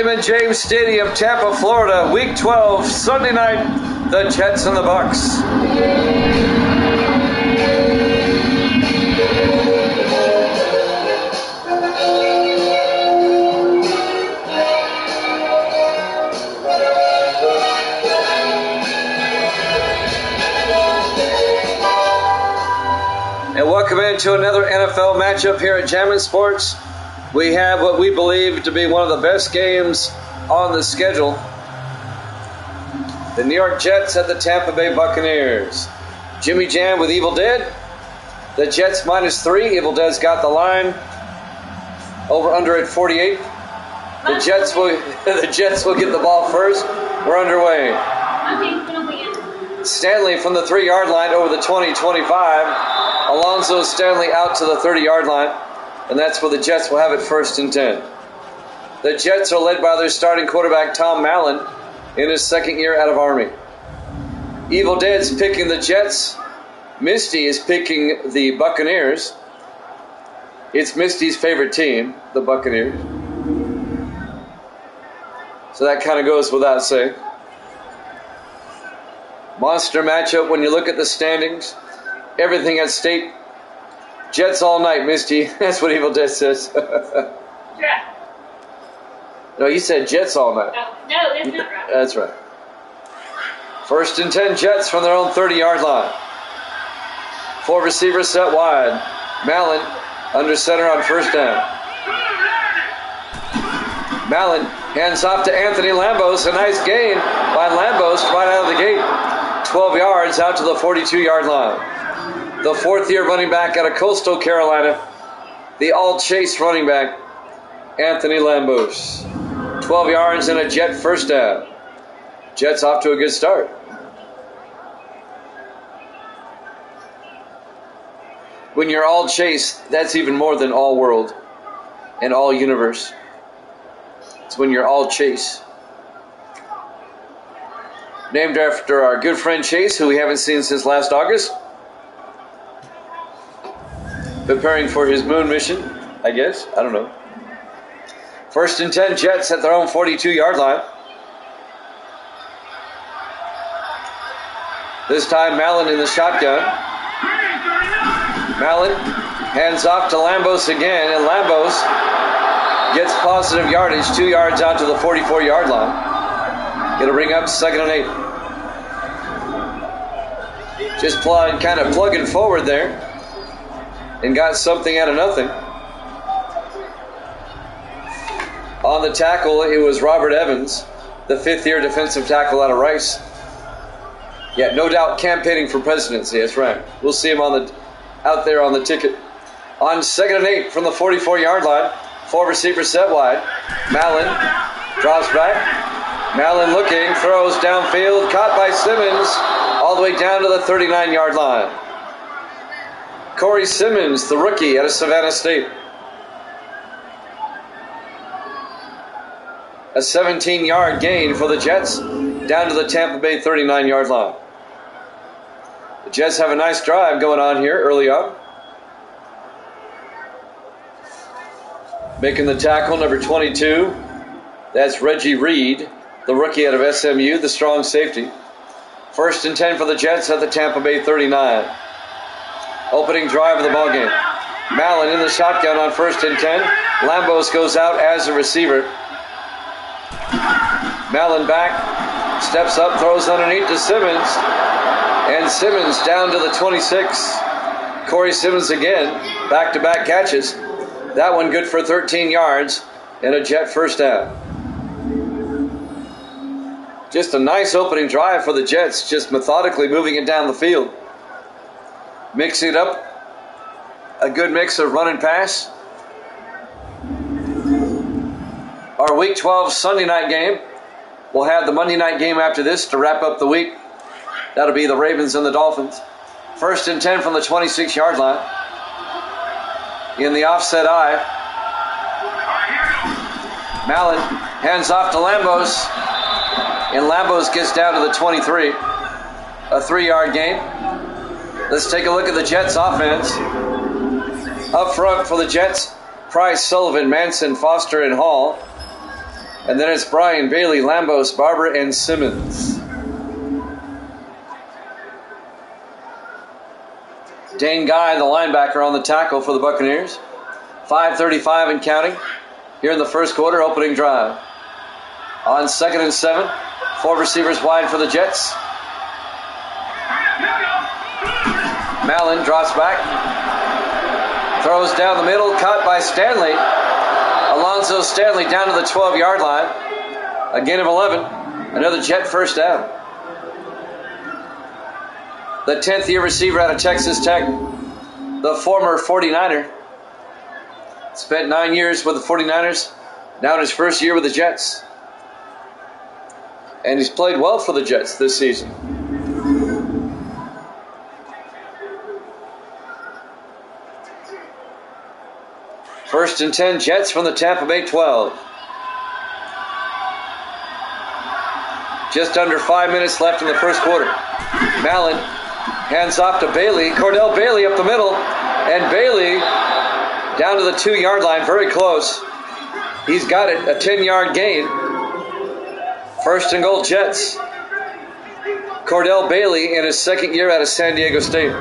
Raymond James Stadium, Tampa, Florida, Week 12, Sunday night, the Jets and the Bucks. And welcome into another NFL matchup here at Jammin' Sports. We have what we believe to be one of the best games on the schedule. The New York Jets at the Tampa Bay Buccaneers. Jimmy Jam with Evil Dead. The Jets -3. Evil Dead's got the line. Over under at 48. The Jets will get the ball first. We're underway. Stanley from the 3-yard line over the 20-25. Alonzo Stanley out to the 30-yard line. And that's where the Jets will have it 1st and 10. The Jets are led by their starting quarterback, Tom Allen, in his 2nd year out of Army. Evil Dead's picking the Jets. Misty is picking the Buccaneers. It's Misty's favorite team, the Buccaneers. So that kind of goes without saying. Monster matchup when you look at the standings. Everything at stake. Jets all night, Misty. That's what Evil Dead says. Yeah. No, you said Jets all night. No, that's not right. That's right. 1st and 10 Jets from their own 30-yard line. 4 receivers set wide. Mallon under center on 1st down. Mallon hands off to Anthony Lambos. A nice gain by Lambos right out of the gate. 12 yards out to the 42-yard line. The 4th-year running back out of Coastal Carolina, the all-chase running back, Anthony Lambos. 12 yards and a Jet 1st down. Jets off to a good start. When you're all-chase, that's even more than all-world and all-universe. It's when you're all-chase. Named after our good friend Chase, who we haven't seen since last August. Preparing for his moon mission, I guess. I don't know. 1st and 10 Jets at their own 42-yard line. This time Mallon in the shotgun. Mallon hands off to Lambos again, and Lambos gets positive yardage, 2 yards out to the 44-yard line. It'll bring up 2nd and 8. Just kind of plugging forward there. And got something out of nothing. On the tackle, it was Robert Evans, the 5th-year defensive tackle out of Rice. Yeah, no doubt campaigning for presidency. That's right. We'll see him out there on the ticket. On 2nd and 8 from the 44-yard line, 4 receivers set wide. Mallon drops back. Mallon looking, throws downfield, caught by Simmons, all the way down to the 39-yard line. Corey Simmons, the rookie out of Savannah State. A 17-yard gain for the Jets down to the Tampa Bay 39-yard line. The Jets have a nice drive going on here early on. Making the tackle, number 22. That's Reggie Reed, the rookie out of SMU, the strong safety. 1st and 10 for the Jets at the Tampa Bay 39. Opening drive of the ballgame. Mallon in the shotgun on 1st and 10. Lambos goes out as a receiver. Mallon back, steps up, throws underneath to Simmons. And Simmons down to the 26. Corey Simmons again, back-to-back catches. That one good for 13 yards and a Jet 1st down. Just a nice opening drive for the Jets, just methodically moving it down the field. Mixing it up. A good mix of run and pass. Our Week 12 Sunday night game. We'll have the Monday night game after this to wrap up the week. That'll be the Ravens and the Dolphins. 1st and 10 from the 26-yard line. In the offset eye. Mallon hands off to Lambos. And Lambos gets down to the 23. A 3-yard gain. Let's take a look at the Jets offense. Up front for the Jets, Price, Sullivan, Manson, Foster, and Hall. And then it's Brian, Bailey, Lambos, Barber, and Simmons. Dane Guy, the linebacker, on the tackle for the Buccaneers. 5:35 and counting here in the first quarter, opening drive. On 2nd and 7, 4 receivers wide for the Jets. Mallon drops back, throws down the middle, caught by Stanley. Alonzo Stanley down to the 12-yard line. A gain of 11. Another Jet first down. The 10th-year receiver out of Texas Tech, the former 49er. Spent 9 years with the 49ers, now in his first year with the Jets. And he's played well for the Jets this season. First and 10, Jets from the Tampa Bay 12. Just under 5 minutes left in the first quarter. Mallon hands off to Bailey. Cordell Bailey up the middle. And Bailey down to the 2-yard line, very close. He's got it, a 10-yard gain. First and goal, Jets. Cordell Bailey in his second year out of San Diego State.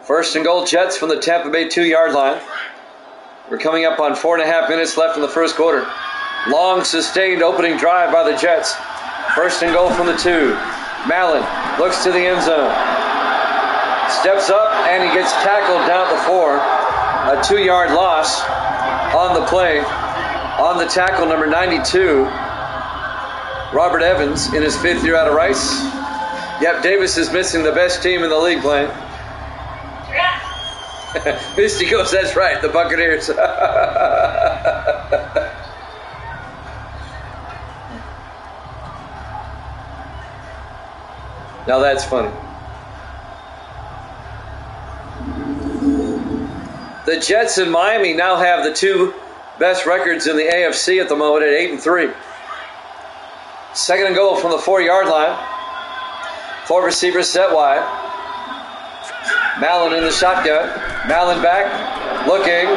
First and goal, Jets from the Tampa Bay 2-yard line. We're coming up on 4.5 minutes left in the first quarter. Long sustained opening drive by the Jets. First and goal from the 2. Mallon looks to the end zone. Steps up and he gets tackled down at the 4. A 2-yard loss on the play. On the tackle, number 92, Robert Evans in his 5th year out of Rice. Yep, Davis is missing the best team in the league playing. Misty goes, that's right, the Buccaneers. Now that's funny. The Jets in Miami now have the 2 best records in the AFC at the moment at 8-3. Second and goal from the 4-yard line. 4 receivers set wide. Mallon in the shotgun. Mallon back, looking,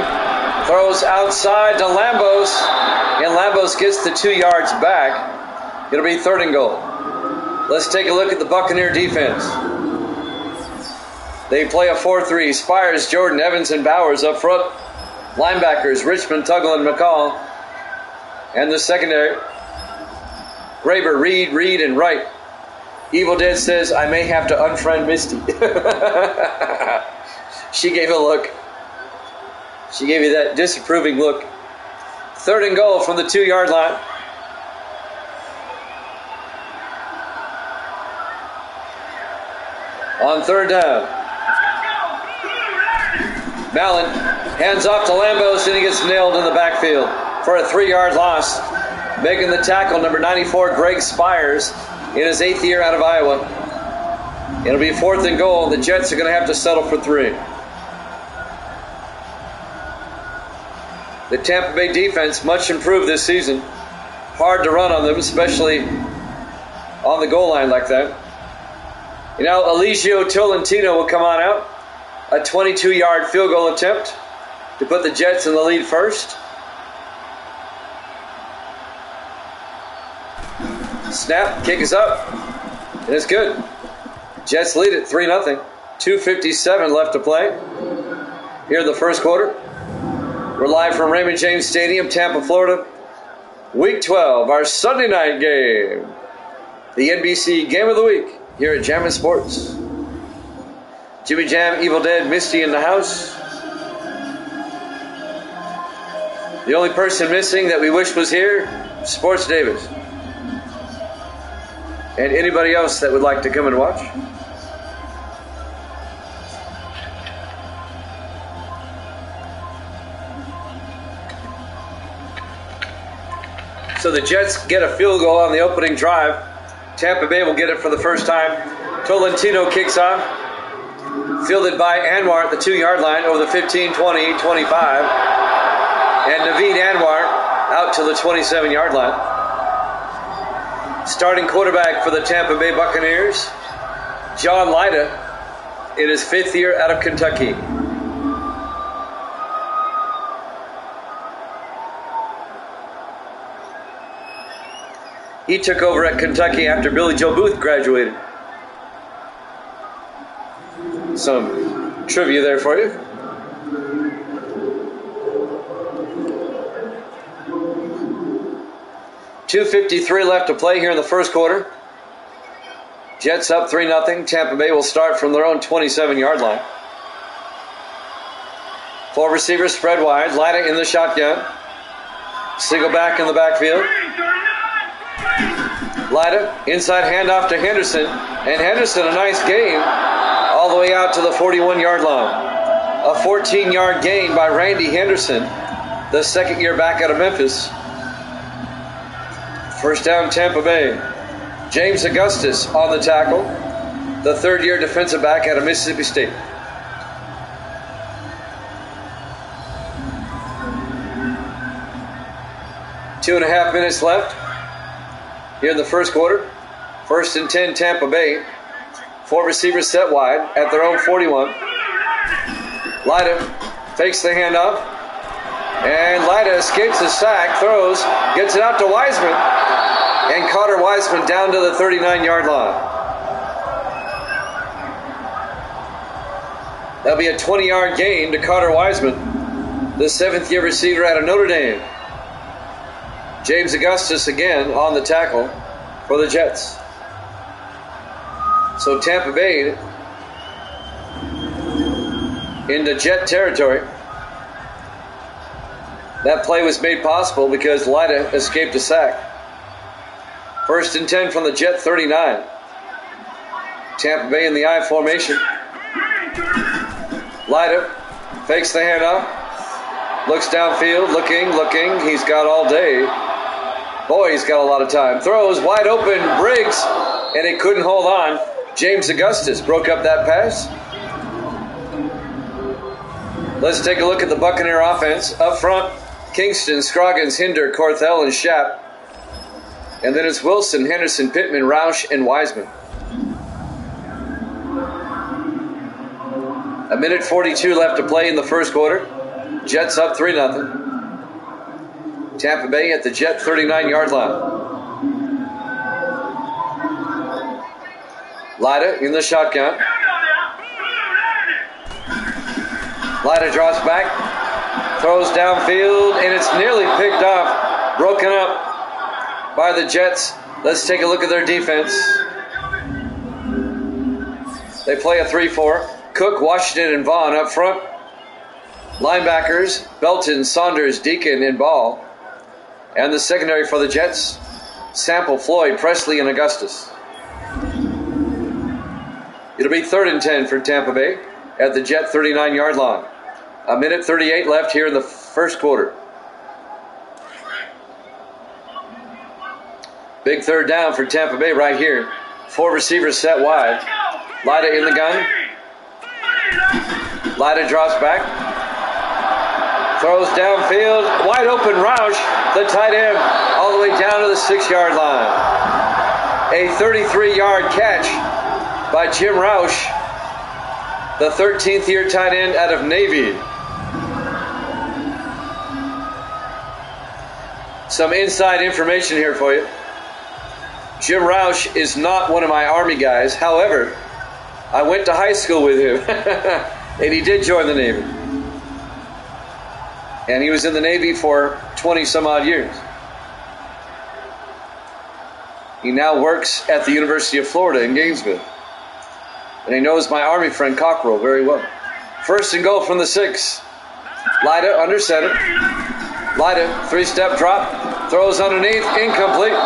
throws outside to Lambos, and Lambos gets the 2 yards back. It'll be 3rd and goal. Let's take a look at the Buccaneer defense. They play a 4-3. Spires, Jordan, Evans, and Bowers up front. Linebackers, Richmond, Tuggle, and McCall. And the secondary, Graber, Reed, and Wright. Evil Dead says, I may have to unfriend Misty. She gave a look. She gave you that disapproving look. 3rd and goal from the 2-yard line. On 3rd down. Mallon hands off to Lambos and he gets nailed in the backfield for a 3-yard loss. Making the tackle, number 94, Greg Spires, in his 8th year out of Iowa. It'll be 4th and goal. The Jets are going to have to settle for 3. The Tampa Bay defense, much improved this season. Hard to run on them, especially on the goal line like that. You know, Eligio Tolentino will come on out. A 22-yard field goal attempt to put the Jets in the lead first. Snap, kick is up, and it's good. Jets lead it 3-0. 2:57 left to play here in the first quarter. We're live from Raymond James Stadium, Tampa, Florida. Week 12, our Sunday night game. The NBC Game of the Week here at Jammin' Sports. Jimmy Jam, Evil Dead, Misty in the house. The only person missing that we wish was here, Sports Davis. And anybody else that would like to come and watch. So the Jets get a field goal on the opening drive. Tampa Bay will get it for the first time. Tolentino kicks off. Fielded by Anwar at the 2-yard line over the 15, 20, 25. And Naveed Anwar out to the 27-yard line. Starting quarterback for the Tampa Bay Buccaneers, John Lida. in his 5th year out of Kentucky. He took over at Kentucky after Billy Joe Booth graduated. Some trivia there for you. .253 left to play here in the first quarter. Jets up 3-0. Tampa Bay will start from their own 27-yard line. 4 receivers spread wide. Lida in the shotgun. Single back in the backfield. Lida, inside handoff to Henderson. And Henderson, a nice gain all the way out to the 41-yard line. A 14-yard gain by Randy Henderson, the 2nd year back out of Memphis. First down, Tampa Bay. James Augustus on the tackle, the 3rd year defensive back out of Mississippi State. Two and a half minutes left here in the first quarter. 1st and 10, Tampa Bay. 4 receivers set wide at their own 41. Lida fakes the handoff. And Lida escapes the sack, throws, gets it out to Wiseman. And Carter Wiseman down to the 39-yard line. That'll be a 20-yard gain to Carter Wiseman, the 7th year receiver out of Notre Dame. James Augustus again on the tackle for the Jets. So Tampa Bay into Jet territory. That play was made possible because Lida escaped a sack. 1st and 10 from the Jet 39. Tampa Bay in the I formation. Lida fakes the handoff. Looks downfield, looking. He's got all day. Boy, he's got a lot of time. Throws wide open, Briggs, and he couldn't hold on. James Augustus broke up that pass. Let's take a look at the Buccaneer offense. Up front, Kingston, Scroggins, Hinder, Corthell, and Schapp. And then it's Wilson, Henderson, Pittman, Roush, and Wiseman. 1:42 left to play in the first quarter. Jets up 3-0. Tampa Bay at the Jet 39-yard line. Lida in the shotgun. Lida drops back, throws downfield, and it's nearly picked off, broken up by the Jets. Let's take a look at their defense. They play a 3-4. Cook, Washington, and Vaughn up front. Linebackers, Belton, Saunders, Deacon, and Ball. And the secondary for the Jets, Sample, Floyd, Presley, and Augustus. It'll be 3rd and 10 for Tampa Bay at the Jet 39-yard line. 1:38 left here in the first quarter. Big 3rd down for Tampa Bay right here. 4 receivers set wide. Lida in the gun. Lida drops back. Throws downfield. Wide open Roush, the tight end, all the way down to the 6-yard line. A 33-yard catch by Jim Roush, the 13th year tight end out of Navy. Some inside information here for you. Jim Roush is not one of my Army guys. However, I went to high school with him, and he did join the Navy. And he was in the Navy for 20-some-odd years. He now works at the University of Florida in Gainesville. And he knows my Army friend Cockrell very well. 1st and goal from the 6. Lida under center. Lida, 3-step drop. Throws underneath, incomplete.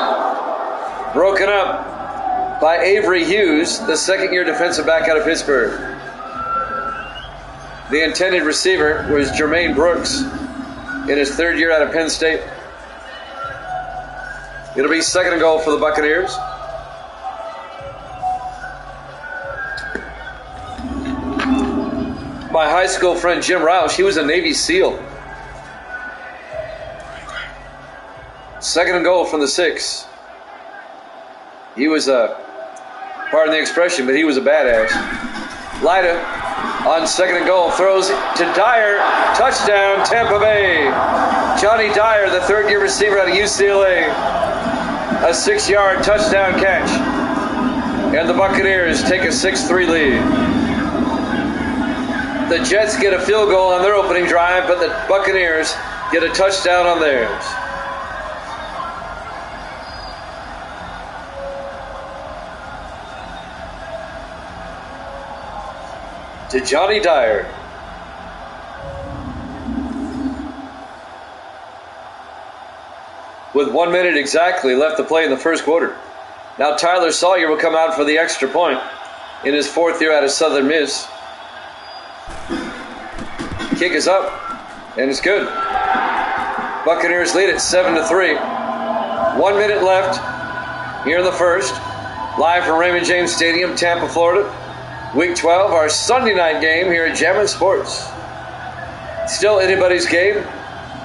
Broken up by Avery Hughes, the 2nd year defensive back out of Pittsburgh. The intended receiver was Jermaine Brooks in his 3rd year out of Penn State. It'll be 2nd and goal for the Buccaneers. My high school friend Jim Roush, he was a Navy SEAL. 2nd and goal from the 6. He was a, pardon the expression, but he was a badass. Lyda on second and goal throws to Dyer. Touchdown, Tampa Bay. Johnny Dyer, the third-year receiver out of UCLA. A 6-yard touchdown catch. And the Buccaneers take a 6-3 lead. The Jets get a field goal on their opening drive, but the Buccaneers get a touchdown on theirs. To Johnny Dyer. With 1 minute exactly left to play in the first quarter. Now Tyler Sawyer will come out for the extra point in his 4th year out of Southern Miss. Kick is up, and it's good. Buccaneers lead it 7-3. 1 minute left here in the first. Live from Raymond James Stadium, Tampa, Florida. Week 12, our Sunday night game here at Jammin' Sports. Still anybody's game.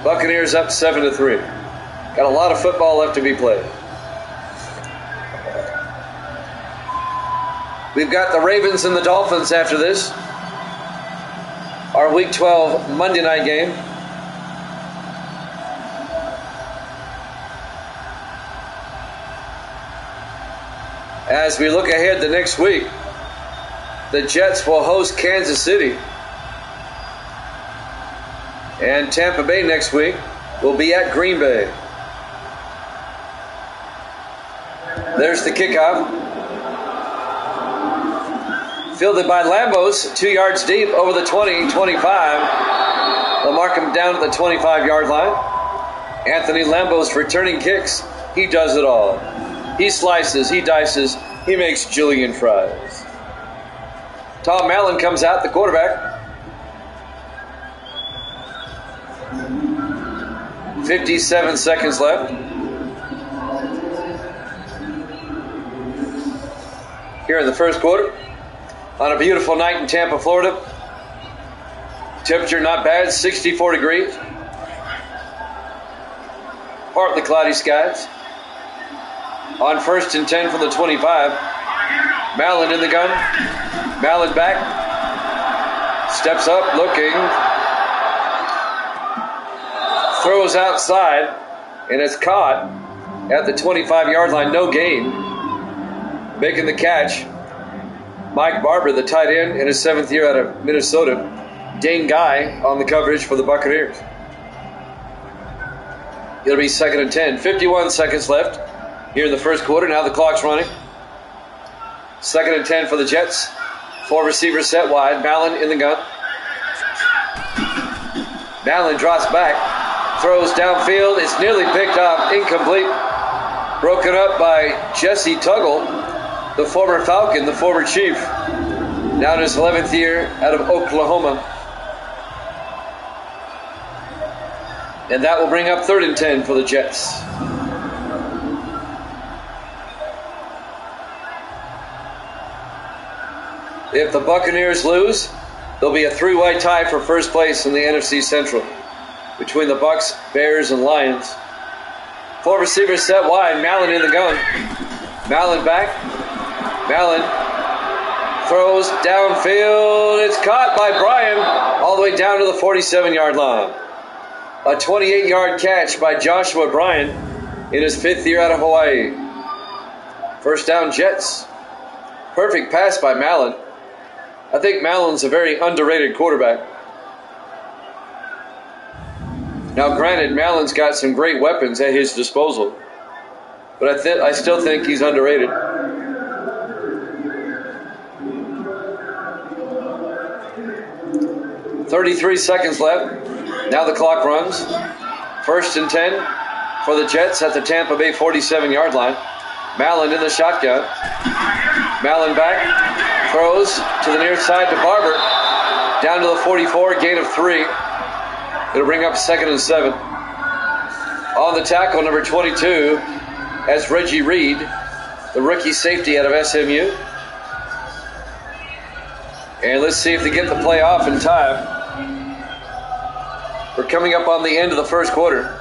Buccaneers up 7-3. Got a lot of football left to be played. We've got the Ravens and the Dolphins after this. Our Week 12 Monday night game. As we look ahead to next week, the Jets will host Kansas City. And Tampa Bay next week will be at Green Bay. There's the kickoff. Fielded by Lambos, 2 yards deep over the 20, 25. They'll mark him down at the 25-yard line. Anthony Lambos returning kicks. He does it all. He slices, he dices, he makes julienne fries. Tom Allen comes out, the quarterback. 57 seconds left. Here in the first quarter. On a beautiful night in Tampa, Florida. Temperature not bad, 64 degrees. Partly cloudy skies. On 1st and 10 from the 25. Mallon in the gun. Mallon back. Steps up, looking. Throws outside, and it's caught at the 25-yard line. No gain. Making the catch, Mike Barber, the tight end, in his 7th year out of Minnesota. Dane Guy on the coverage for the Buccaneers. It'll be 2nd and 10. 51 seconds left here in the first quarter. Now the clock's running. 2nd and 10 for the Jets. 4 receivers set wide. Mallon in the gun. Mallon drops back. Throws downfield. It's nearly picked off. Incomplete. Broken up by Jesse Tuggle, the former Falcon, the former Chief. Now in his 11th year out of Oklahoma. And that will bring up 3rd and 10 for the Jets. If the Buccaneers lose, there'll be a 3-way tie for first place in the NFC Central between the Bucs, Bears, and Lions. 4 receivers set wide. Mallon in the gun. Mallon back. Mallon throws downfield. It's caught by Bryan all the way down to the 47-yard line. A 28-yard catch by Joshua Bryan in his 5th year out of Hawaii. First down, Jets. Perfect pass by Mallon. I think Mallon's a very underrated quarterback. Now, granted, Mallon's got some great weapons at his disposal, but I still think he's underrated. .33 seconds left. Now the clock runs. 1st and 10 for the Jets at the Tampa Bay 47-yard line. Mallon in the shotgun. Mallon back. Throws to the near side to Barber. Down to the 44, gain of 3. It'll bring up 2nd and 7. On the tackle, number 22, as Reggie Reed, the rookie safety out of SMU. And let's see if they get the play off in time. We're coming up on the end of the first quarter.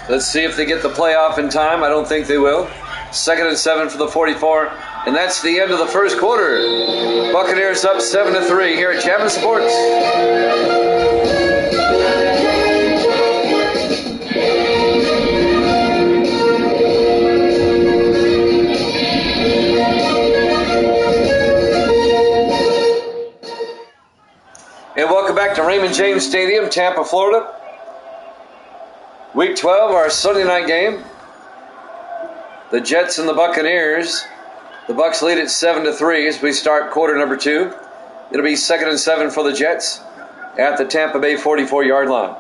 Let's see if they get the playoff in time. I don't think they will. 2nd and 7 for the 44. And that's the end of the first quarter. Buccaneers up 7-3 here at Chapman Sports. And welcome back to Raymond James Stadium, Tampa, Florida. Week 12, our Sunday night game. The Jets and the Buccaneers. The Bucs lead at 7-3 as we start quarter number 2. It'll be 2nd and 7 for the Jets at the Tampa Bay 44-yard line.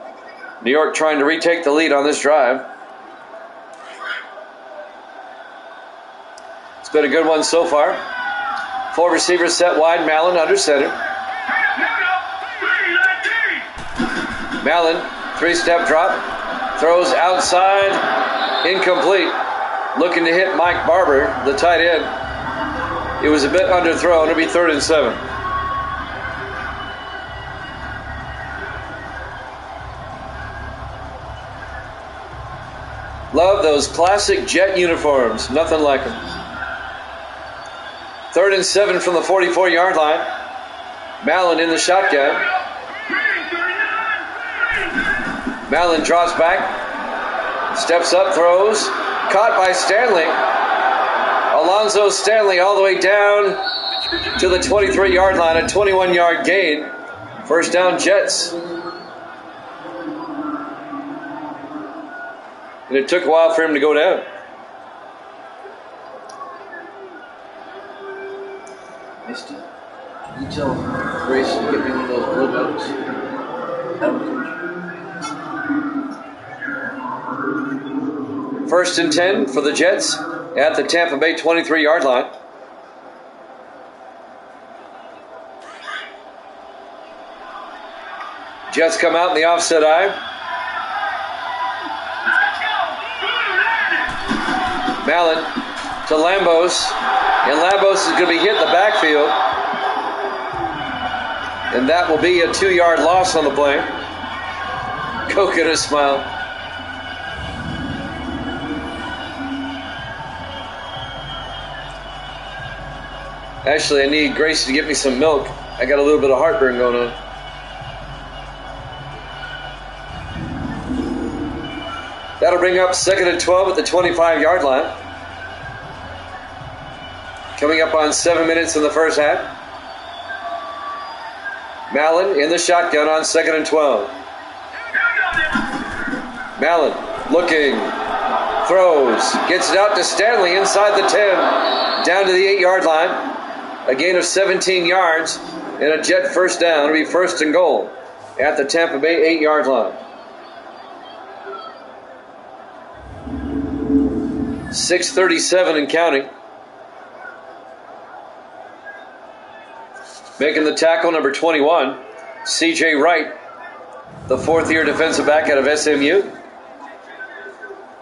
New York trying to retake the lead on this drive. It's been a good one so far. 4 receivers set wide, Mallon under center. Mallon, 3-step drop, throws outside, incomplete. Looking to hit Mike Barber, the tight end. It was a bit underthrown. It'll be 3rd and 7. Love those classic Jet uniforms. Nothing like them. 3rd and 7 from the 44-yard line. Mallon in the shotgun. Mallon draws back, steps up, throws, caught by Stanley. Alonzo Stanley all the way down to the 23-yard line, a 21-yard gain. First down, Jets. And it took a while for him to go down. Misty, can you tell Grace to get me one of those blue notes? 1st and 10 for the Jets at the Tampa Bay 23-yard line. Jets come out in the offset eye. Mallon to Lambos. And Lambos is going to be hit in the backfield. And that will be a 2-yard loss on the play. Coconut smile. Actually, I need Gracie to get me some milk. I got a little bit of heartburn going on. That'll bring up 2nd and 12 at the 25-yard line. Coming up on 7 minutes in the first half. Mallon in the shotgun on 2nd and 12. Mallon looking, throws, gets it out to Stanley inside the 10, down to the 8-yard line. A gain of 17 yards and a Jet first down. It'll be 1st and goal at the Tampa Bay 8-yard line. 6:37 and counting. Making the tackle, number 21, C.J. Wright, the 4th-year defensive back out of SMU.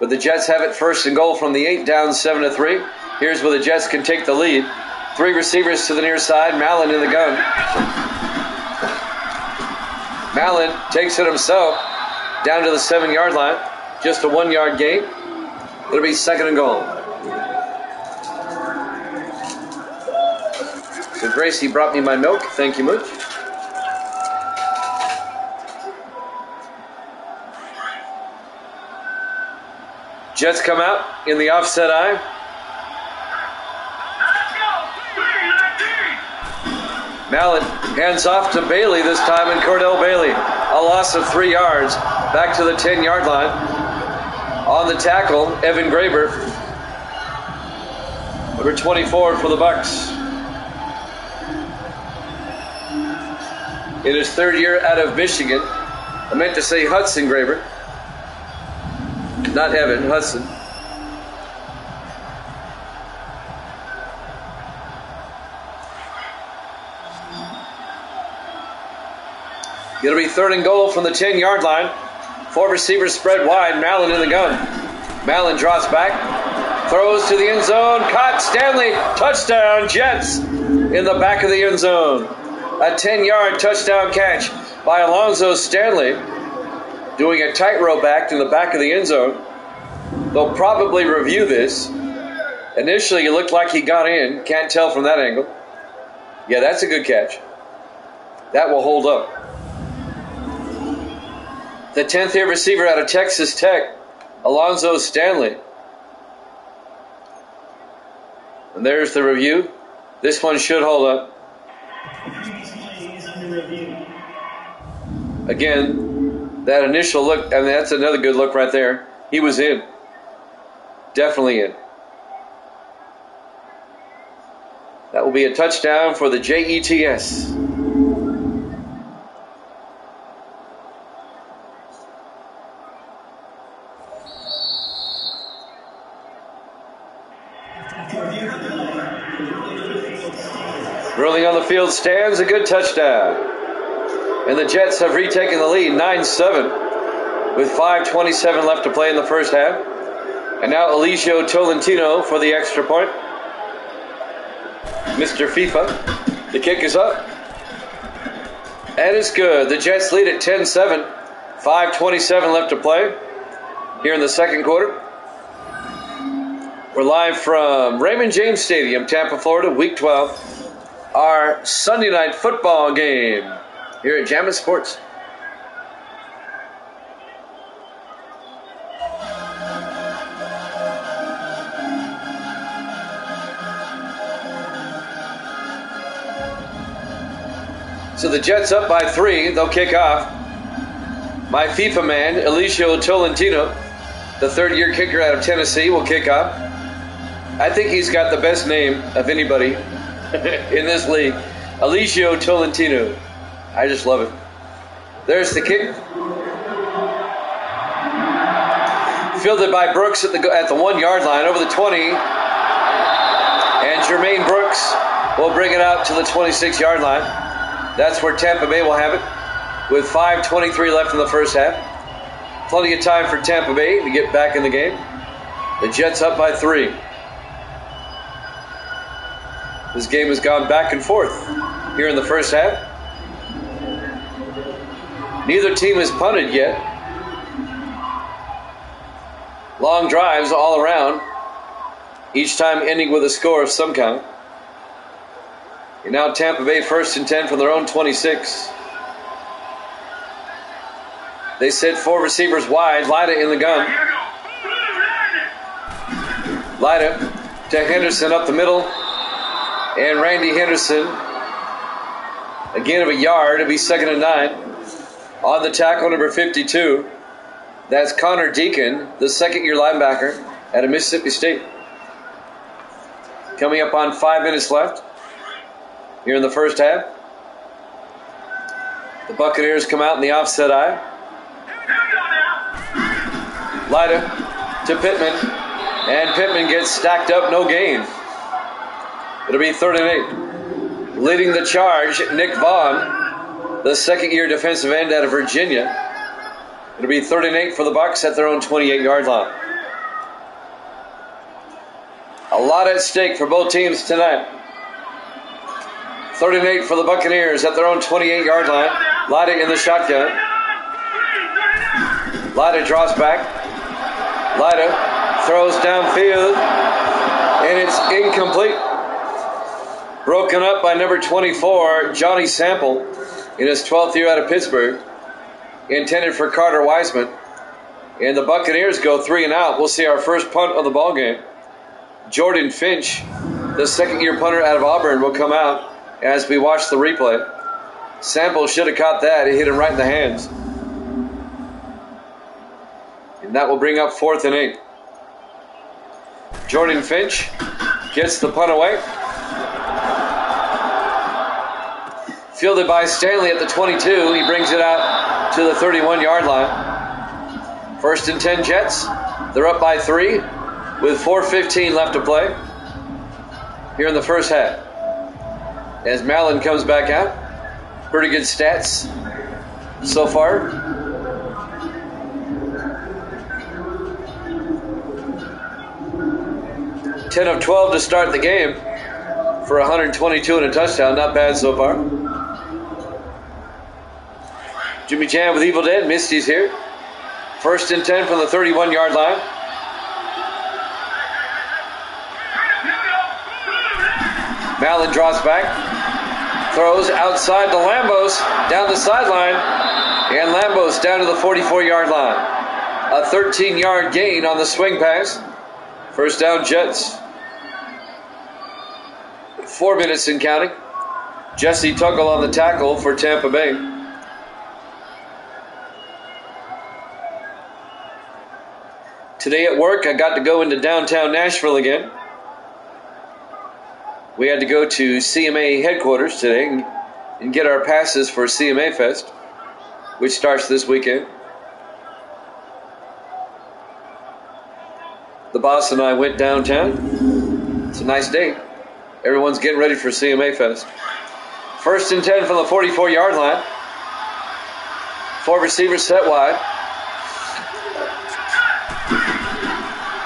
But the Jets have it 1st and goal from the 8, down 7-3. Here's where the Jets can take the lead. 3 receivers to the near side. Mallon in the gun. Mallon takes it himself down to the 7-yard line. Just a 1-yard gain. It'll be 2nd and goal. So Gracie brought me my milk. Thank you much. Jets come out in the offset eye. Mallon hands off to Bailey this time, and Cordell Bailey. A loss of 3 yards. Back to the 10-yard line. On the tackle, Evan Graber. Number 24 for the Bucs. In his 3rd year out of Michigan. I meant to say Hudson Graber. Not Evan, Hudson. It'll be 3rd and goal from the 10-yard line. 4 receivers spread wide. Mallon in the gun. Mallon draws back. Throws to the end zone. Caught. Stanley. Touchdown. Jets in the back of the end zone. A 10-yard touchdown catch by Alonzo Stanley. Doing a tightrope act in the back of the end zone. They'll probably review this. Initially, it looked like he got in. Can't tell from that angle. Yeah, that's a good catch. That will hold up. The 10th year receiver out of Texas Tech, Alonzo Stanley. And there's the review. This one should hold up. Again, that initial look, I mean, that's another good look right there. He was in. Definitely in. That will be a touchdown for the Jets. Rolling on the field stands, a good touchdown. And the Jets have retaken the lead, 9-7, with 5:27 left to play in the first half. And now Eligio Tolentino for the extra point. Mr. FIFA. The kick is up. And it's good. The Jets lead at 10-7. 5:27 left to play here in the second quarter. We're live from Raymond James Stadium, Tampa, Florida, Week 12. Our Sunday night football game here at Jammin' Sports. So the Jets up by 3. They'll kick off. My FIFA man, Eligio Tolentino, the third-year kicker out of Tennessee, will kick off. I think he's got the best name of anybody in this league. Eligio Tolentino. I just love it. There's the kick. Fielded by Brooks at the 1-yard line over the 20. And Jermaine Brooks will bring it out to the 26-yard line. That's where Tampa Bay will have it with 5:23 left in the first half. Plenty of time for Tampa Bay to get back in the game. The Jets up by 3. This game has gone back and forth here in the first half. Neither team has punted yet. Long drives all around, each time ending with a score of some kind. And now Tampa Bay 1st and 10 from their own 26. They set 4 receivers wide. Lida in the gun. Lida to Henderson up the middle. And Randy Henderson, again of a yard. It'll be 2nd and 9. On the tackle, number 52. That's Connor Deacon, the second-year linebacker out of Mississippi State. Coming up on 5 minutes left here in the first half. The Buccaneers come out in the offset eye. Lida to Pittman. And Pittman gets stacked up, no gain. It'll be 3rd and 8. Leading the charge, Nick Vaughn, the second-year defensive end out of Virginia. It'll be 3rd and 8 for the Bucs at their own 28-yard line. A lot at stake for both teams tonight. 3rd and 8 for the Buccaneers at their own 28-yard line. Lida in the shotgun. Lida draws back. Lida throws downfield. And it's incomplete. Broken up by number 24, Johnny Sample, in his 12th year out of Pittsburgh. Intended for Carter Wiseman. And the Buccaneers go 3 and out. We'll see our first punt of the ball game. Jordan Finch, the second-year punter out of Auburn, will come out as we watch the replay. Sample should have caught that. It hit him right in the hands. And that will bring up 4th and 8. Jordan Finch gets the punt away. Fielded by Stanley at the 22. He brings it out to the 31-yard line. 1st and 10 Jets. They're up by 3 with 4:15 left to play here in the first half. As Mallon comes back out. Pretty good stats so far. Ten of 12 to start the game for 122 and a touchdown. Not bad so far. Jimmy Jam with Evil Dead. Misty's here. 1st and 10 from the 31-yard line. Mallon draws back. Throws outside to Lambos. Down the sideline. And Lambos down to the 44-yard line. A 13-yard gain on the swing pass. First down, Jets. 4 minutes and counting. Jesse Tuggle on the tackle for Tampa Bay. Today at work, I got to go into downtown Nashville again. We had to go to CMA headquarters today and get our passes for CMA Fest, which starts this weekend. The boss and I went downtown. It's a nice day. Everyone's getting ready for CMA Fest. First and 10 from the 44-yard line. 4 receivers set wide.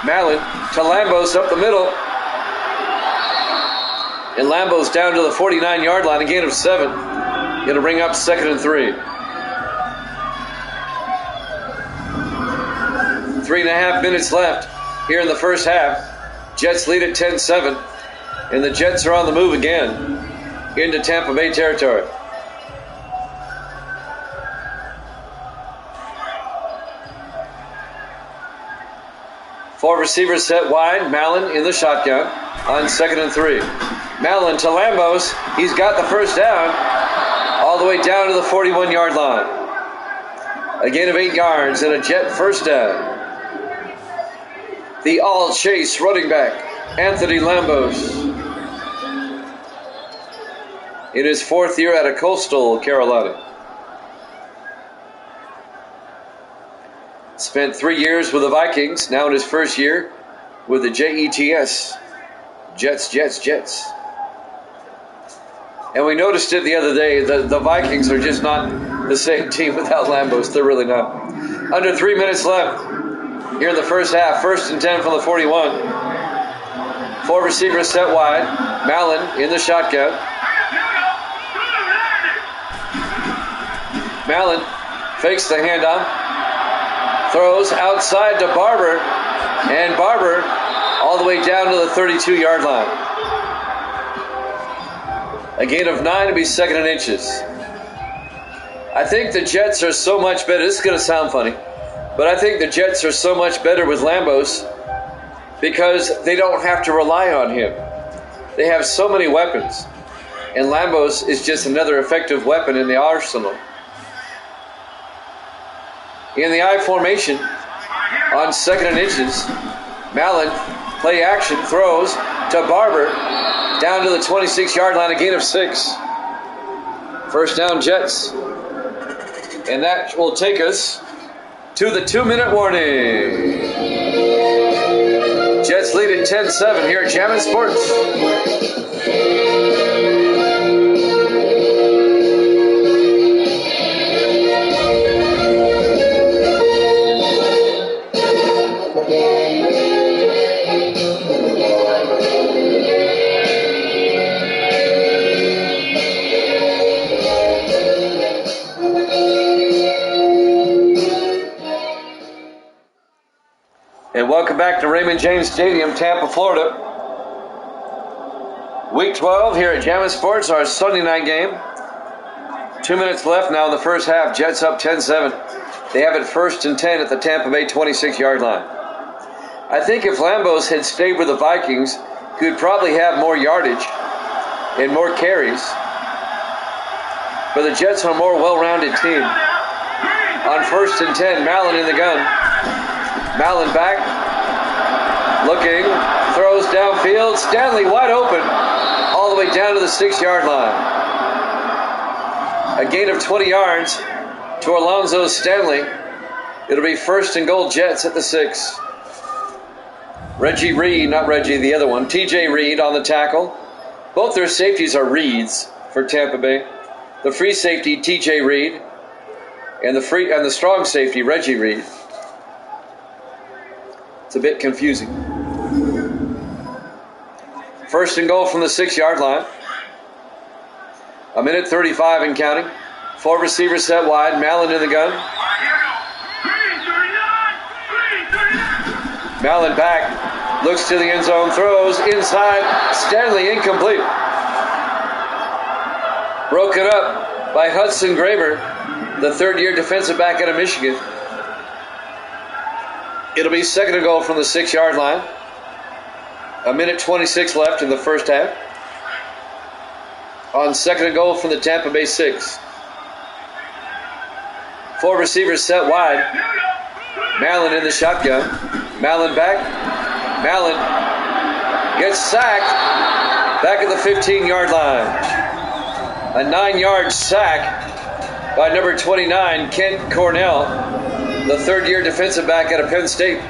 Mallon to Lambos up the middle. And Lambos down to the 49-yard line, a gain of 7. Going to bring up 2nd and 3. 3.5 minutes left here in the first half. Jets lead at 10-7. And the Jets are on the move again into Tampa Bay territory. Four receivers set wide. Mallon in the shotgun on 2nd and 3. Mallon to Lambos. He's got the first down all the way down to the 41-yard line. A gain of 8 yards and a Jet first down. The all-chase running back, Anthony Lambos. In his 4th year out of Coastal Carolina. Spent 3 years with the Vikings, now in his first year with the Jets. Jets. And we noticed it the other day, the Vikings are just not the same team without Lambos. They're really not. Under 3 minutes left here in the first half. 1st and 10 from the 41. 4 receivers set wide. Mallon in the shotgun. Mallon fakes the handoff. Throws outside to Barber. And Barber all the way down to the 32-yard line. A gain of 9 to be 2nd and inches. I think the Jets are so much better. This is going to sound funny. But I think the Jets are so much better with Lambos because they don't have to rely on him. They have so many weapons. And Lambos is just another effective weapon in the arsenal. In the I formation on 2nd and inches, Mallon, play action, throws to Barber, down to the 26-yard line, a gain of 6. First down, Jets. And that will take us to the 2-minute warning. Jets lead at 10-7 here at Jammin' Sports. And welcome back to Raymond James Stadium, Tampa, Florida. Week 12 here at Jammin' Sports, our Sunday night game. 2 minutes left now in the first half. Jets up 10-7. They have it 1st and 10 at the Tampa Bay 26-yard line. I think if Lambos had stayed with the Vikings, he would probably have more yardage and more carries. But the Jets are a more well-rounded team. On 1st and 10, Mallon in the gun. Mallon back, looking, throws downfield. Stanley wide open, all the way down to the 6-yard line. A gain of 20 yards to Alonzo Stanley. It'll be 1st and goal, Jets at the 6. Reggie Reed, not Reggie, the other one. TJ Reed on the tackle. Both their safeties are Reeds for Tampa Bay. The free safety, TJ Reed, and the strong safety, Reggie Reed. It's a bit confusing. 1st and goal from the 6-yard line. 1:35 and counting. 4 receivers set wide. Mallon in the gun. Mallon back. Looks to the end zone. Throws inside. Stanley incomplete. Broken up by Hudson Graber, the third-year defensive back out of Michigan. It'll be second and goal from the 6-yard line. 1:26 left in the first half. On second and goal from the Tampa Bay 6. 4 receivers set wide. Mallon in the shotgun. Mallon back. Mallon gets sacked back at the 15-yard line. A 9-yard sack by number 29, Kent Cornell, the third-year defensive back out of Penn State.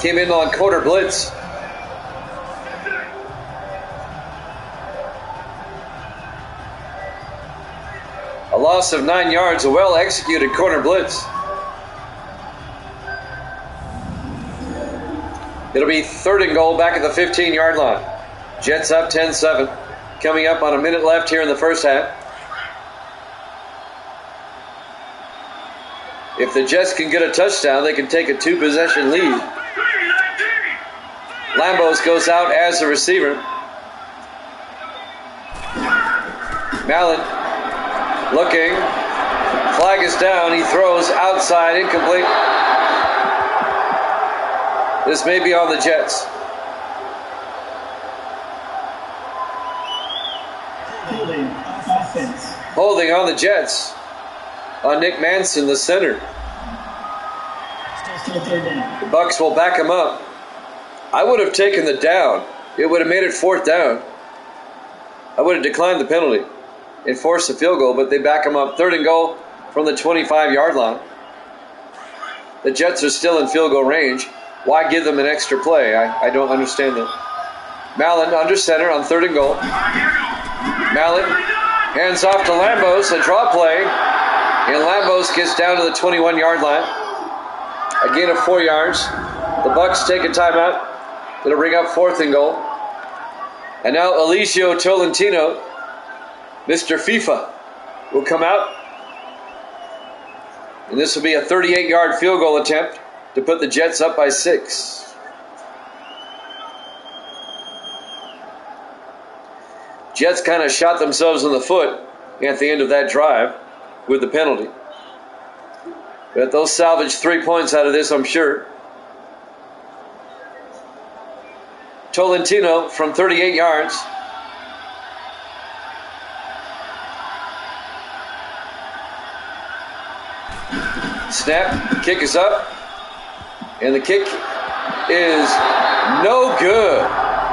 Came in on quarter blitz. A loss of 9 yards, a well-executed corner blitz. It'll be third and goal back at the 15-yard line. Jets up 10-7. Coming up on a minute left here in the first half. If the Jets can get a touchdown, they can take a 2-possession lead. Lambos goes out as the receiver. Mallon looking. Flag is down. He throws outside, incomplete. This may be on the Jets. Holding on the Jets. On Nick Manson, the center. The Bucks will back him up. I would have taken the down. It would have made it fourth down. I would have declined the penalty and forced a field goal, but they back him up. Third and goal from the 25-yard line. The Jets are still in field goal range. Why give them an extra play? I don't understand that. Mallon under center on third and goal. Mallon hands off to Lambos, a draw play. And Lambos gets down to the 21-yard line. A gain of 4 yards. The Bucks take a timeout. It'll bring up fourth and goal. And now Eligio Tolentino, Mr. FIFA, will come out. And this will be a 38-yard field goal attempt to put the Jets up by 6. Jets kind of shot themselves in the foot at the end of that drive with the penalty. But they'll salvage 3 points out of this, I'm sure. Tolentino from 38 yards. Snap, kick is up. And the kick is no good.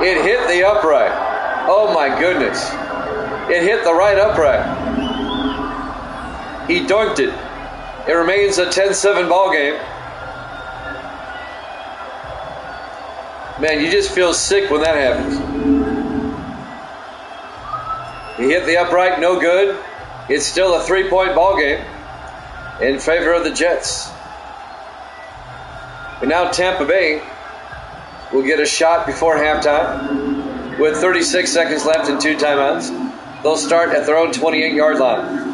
It hit the upright. Oh my goodness. It hit the right upright. He dunked it. It remains a 10-7 ball game. Man, you just feel sick when that happens. He hit the upright, no good. It's still a 3-point ball game in favor of the Jets. And now Tampa Bay will get a shot before halftime with 36 seconds left and 2 timeouts. They'll start at their own 28-yard line.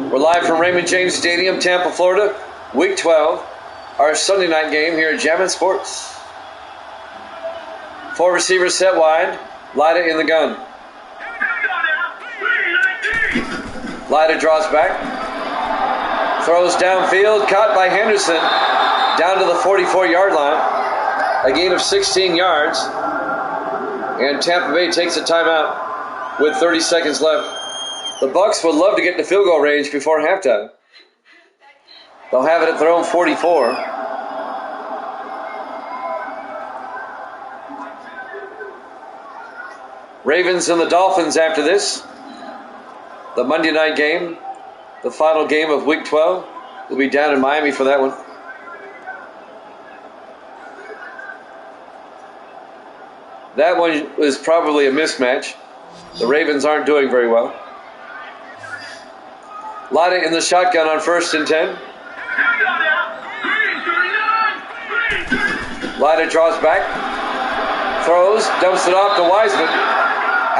We're live from Raymond James Stadium, Tampa, Florida. Week 12, our Sunday night game here at Jammin' Sports. 4 receivers set wide. Lida in the gun. Lida draws back. Throws downfield, caught by Henderson, down to the 44-yard line. A gain of 16 yards. And Tampa Bay takes a timeout with 30 seconds left. The Bucks would love to get to field goal range before halftime. They'll have it at their own 44. Ravens and the Dolphins after this. The Monday night game, the final game of Week 12. We'll be down in Miami for that one. That one was probably a mismatch. The Ravens aren't doing very well. Lida in the shotgun on 1st and 10. Lida draws back. Throws, dumps it off to Wiseman.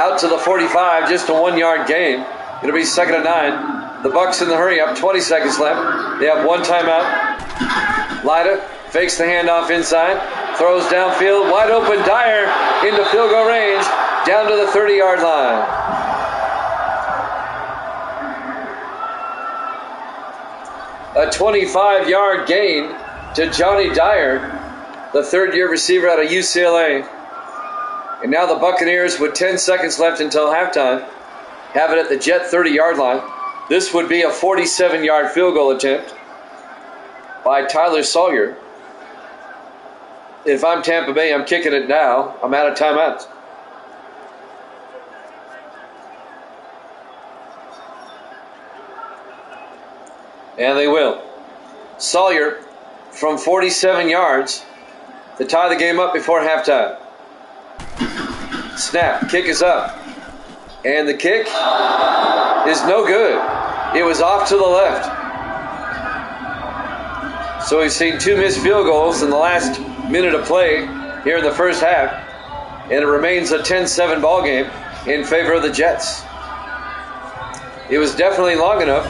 Out to the 45, just a 1-yard gain. It'll be 2nd and 9. The Bucks in the hurry up, 20 seconds left. They have 1 timeout. Lida fakes the handoff inside. Throws downfield, wide open Dyer into field goal range. down to the 30-yard line. A 25-yard gain to Johnny Dyer, the third-year receiver out of UCLA. And now the Buccaneers, with 10 seconds left until halftime, have it at the Jet 30-yard line. This would be a 47-yard field goal attempt by Tyler Sawyer. If I'm Tampa Bay, I'm kicking it now. I'm out of timeouts. And they will. Sawyer from 47 yards to tie the game up before halftime. Snap. Kick is up. And the kick is no good. It was off to the left. So we've seen 2 missed field goals in the last minute of play here in the first half. And it remains a 10-7 ball game in favor of the Jets. It was definitely long enough,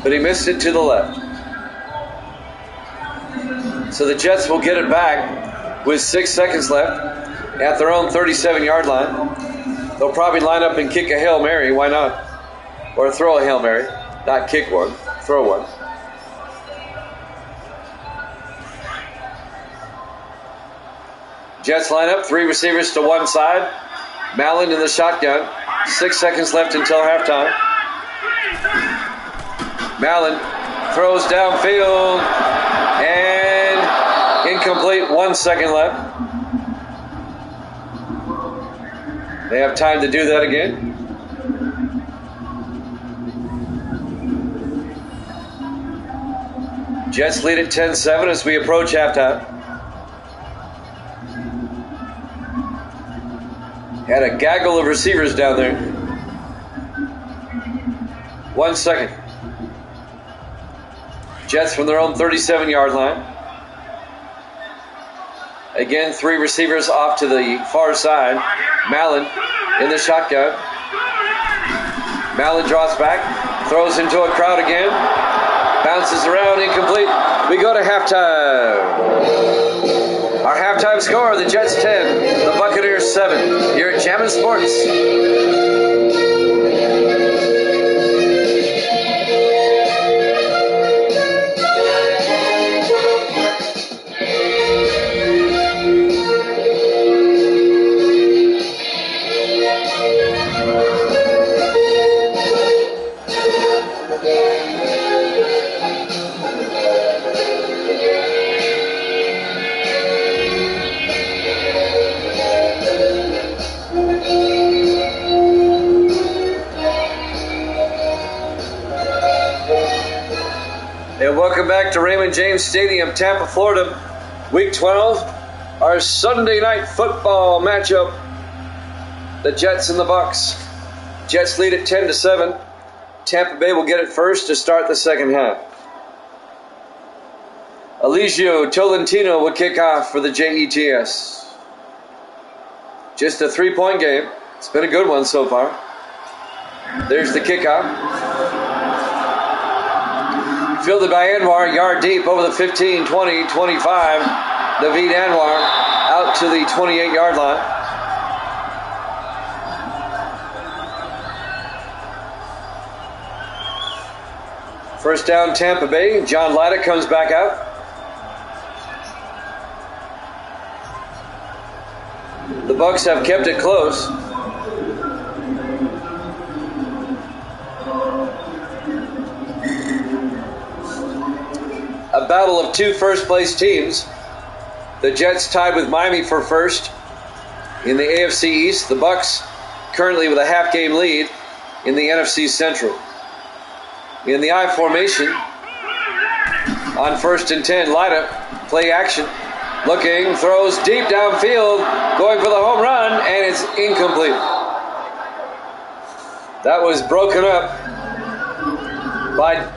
but he missed it to the left. So the Jets will get it back with 6 seconds left at their own 37-yard line. They'll probably line up and kick a Hail Mary. Why not? Or throw a Hail Mary. Not kick one. Throw one. Jets line up. 3 receivers to one side. Mallon in the shotgun. 6 seconds left until halftime. Mallon throws downfield. And incomplete. 1 second left. They have time to do that again. Jets lead at 10-7 as we approach halftime. Had a gaggle of receivers down there. 1 second. Jets from their own 37-yard line. Again, 3 receivers off to the far side. Mallon in the shotgun. Mallon draws back, throws into a crowd again, bounces around, incomplete. We go to halftime. Our halftime score, the Jets 10, the Buccaneers 7. Here at Jammin' Sports. And welcome back to Raymond James Stadium, Tampa, Florida. Week 12, our Sunday night football matchup. The Jets and the Bucs. Jets lead at 10-7. Tampa Bay will get it first to start the second half. Eligio Tolentino will kick off for the Jets. Just a 3-point game. It's been a good one so far. There's the kickoff. Fielded by Anwar, yard deep over the 15, 20, 25. David Anwar out to the 28-yard line. First down, Tampa Bay. John Latta comes back out. The Bucs have kept it close. A battle of 2 first-place teams. The Jets tied with Miami for first in the AFC East. The Bucs currently with a half-game lead in the NFC Central. In the I formation, on 1st and 10, Latta, play action. Looking, throws deep downfield, going for the home run, and it's incomplete. That was broken up by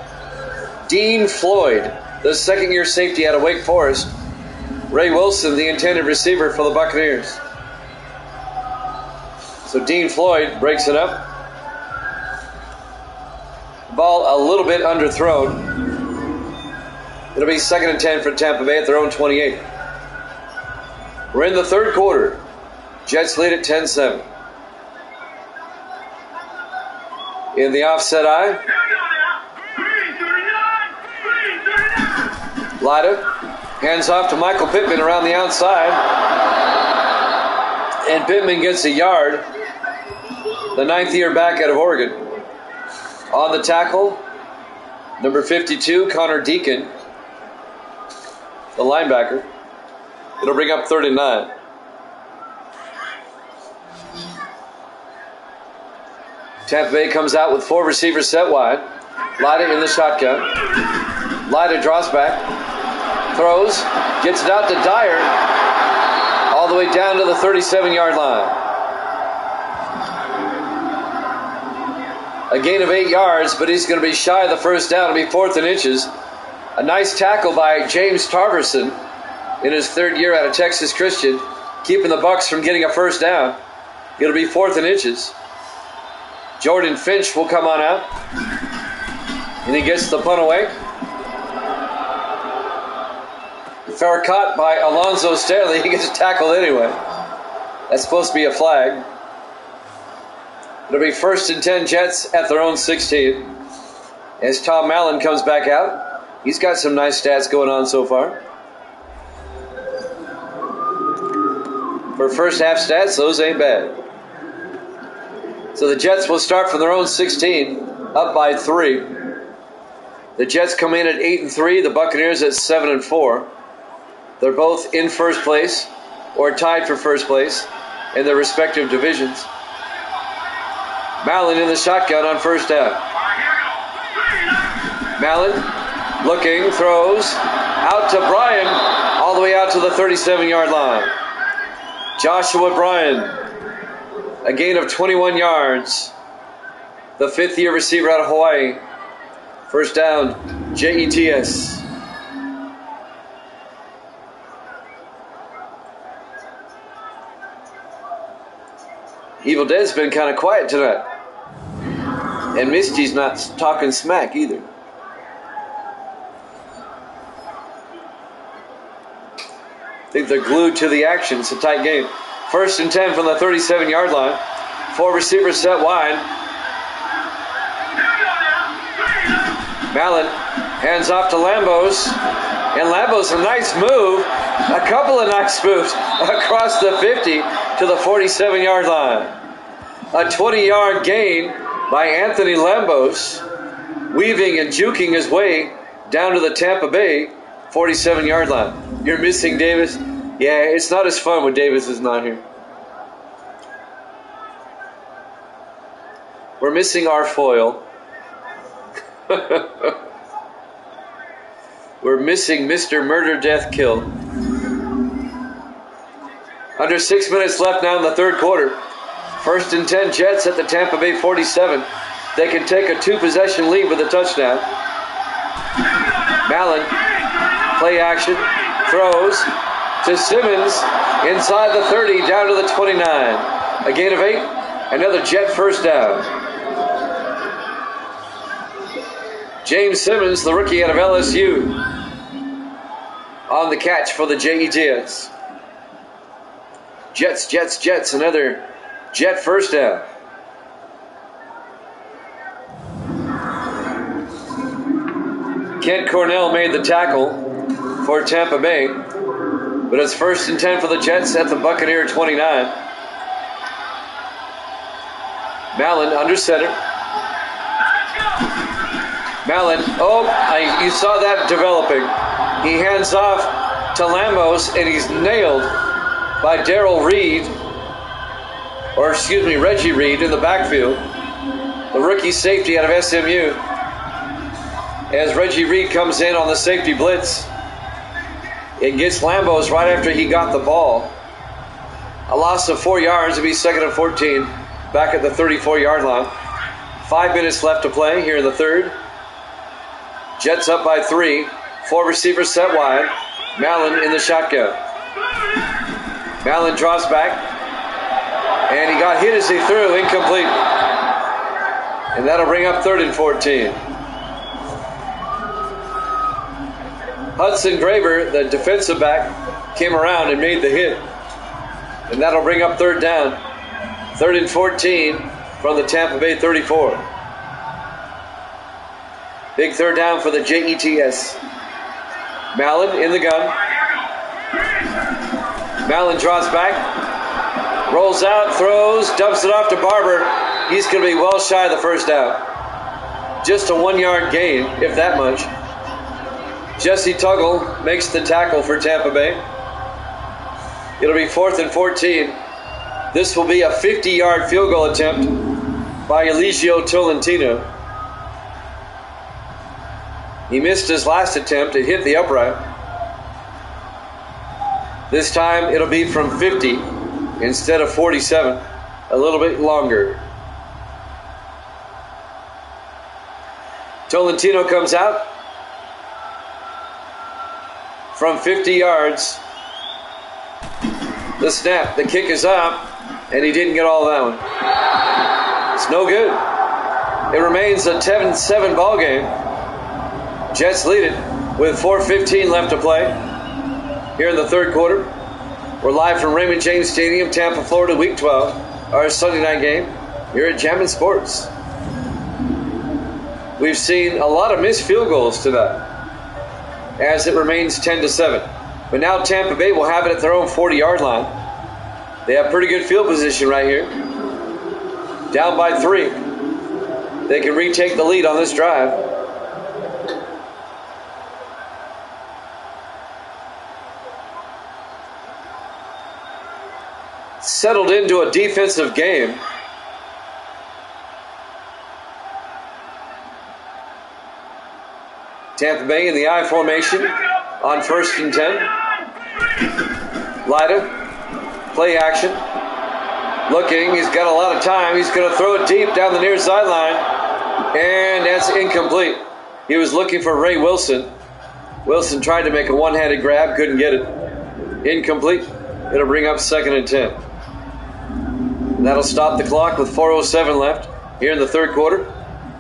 Dean Floyd, the second-year safety out of Wake Forest. Ray Wilson, the intended receiver for the Buccaneers. So Dean Floyd breaks it up. Ball a little bit underthrown. It'll be 2nd and 10 for Tampa Bay at their own 28. We're in the third quarter. Jets lead at 10-7. in the offset eye. Lyda hands off to Michael Pittman around the outside. And Pittman gets a yard. The 9th year back out of Oregon. On the tackle, number 52, Connor Deacon, the linebacker. It'll bring up 3rd and 9. Tampa Bay comes out with 4 receivers set wide. Lyda in the shotgun. Lyda draws back, throws, gets it out to Dyer, all the way down to the 37-yard line. A gain of 8 yards, but he's going to be shy of the first down. It'll be 4th and inches. A nice tackle by James Tarverson in his 3rd year out of Texas Christian, keeping the Bucks from getting a first down. It'll be 4th and inches. Jordan Finch will come on out, and he gets the punt away. Fair caught by Alonzo Stanley. He gets tackled anyway. That's supposed to be a flag. It'll be 1st and 10 Jets at their own 16. As Tom Allen comes back out. He's got some nice stats going on so far. For first half stats, those ain't bad. So the Jets will start from their own 16, up by 3. The Jets come in at 8-3, the Buccaneers at 7-4. They're both in first place, or tied for first place, in their respective divisions. Mallon in the shotgun on first down. Mallon looking, throws, out to Bryan, all the way out to the 37-yard line. Joshua Bryan, a gain of 21 yards. The 5th-year receiver out of Hawaii. First down, Jets. Evil Dead's been kind of quiet tonight. And Misty's not talking smack either. I think they're glued to the action. It's a tight game. 1st and 10 from the 37-yard line. 4 receivers set wide. Mallon hands off to Lambos. And Lambos, a nice move. A couple of nice moves across the 50 to the 47-yard line. A 20-yard gain by Anthony Lambos, weaving and juking his way down to the Tampa Bay 47-yard line. You're missing Davis? Yeah, it's not as fun when Davis is not here. We're missing our foil. We're missing Mr. Murder, Death, Kill. Under 6 minutes left now in the 3rd quarter. 1st and 10 Jets at the Tampa Bay 47. They can take a 2-possession lead with a touchdown. Mallon, play action, throws to Simmons inside the 30 down to the 29. A gain of 8, another Jet first down. James Simmons, the rookie out of LSU, on the catch for the Jets. Jets, another Jet first down. Kent Cornell made the tackle for Tampa Bay, but it's 1st and 10 for the Jets at the Buccaneer 29. Mallon under center. Mallon, you saw that developing. He hands off to Lambos, and he's nailed by Reggie Reed in the backfield. The rookie safety out of SMU. As Reggie Reed comes in on the safety blitz, it gets Lambos right after he got the ball. A loss of 4 yards. It'll be 2nd and 14 back at the 34-yard line. 5 minutes left to play here in the 3rd. Jets up by 3. 4 receivers set wide. Mallon in the shotgun. Mallon draws back. And he got hit as he threw. Incomplete. And that'll bring up 3rd and 14. Hudson Graver, the defensive back, came around and made the hit. And that'll bring up 3rd down. 3rd and 14 from the Tampa Bay 34. Big third down for the Jets. Mallon in the gun. Mallon draws back, rolls out, throws, dumps it off to Barber. He's going to be well shy of the first down. Just a 1 yard gain, if that much. Jesse Tuggle makes the tackle for Tampa Bay. It'll be 4th and 14. This will be a 50-yard field goal attempt by Eligio Tolentino. He missed his last attempt. It hit the upright. This time it'll be from 50 instead of 47. A little bit longer. Tolentino comes out from 50 yards. The snap, the kick is up, and he didn't get all of that one. It's no good. It remains a 10-7 ball game. Jets lead it with 4:15 left to play here in the third quarter. We're live from Raymond James Stadium, Tampa, Florida, Week 12, our Sunday night game here at Jammin' Sports. We've seen a lot of missed field goals tonight as it remains 10-7. But now Tampa Bay will have it at their own 40-yard line. They have pretty good field position right here. Down by 3. They can retake the lead on this drive. Settled into a defensive game. Tampa Bay in the I formation on 1st and 10. Lida, play action. Looking, he's got a lot of time. He's going to throw it deep down the near sideline. And that's incomplete. He was looking for Ray Wilson. Wilson tried to make a one-handed grab, couldn't get it. Incomplete. It'll bring up 2nd and 10. And that'll stop the clock with 4:07 left here in the third quarter.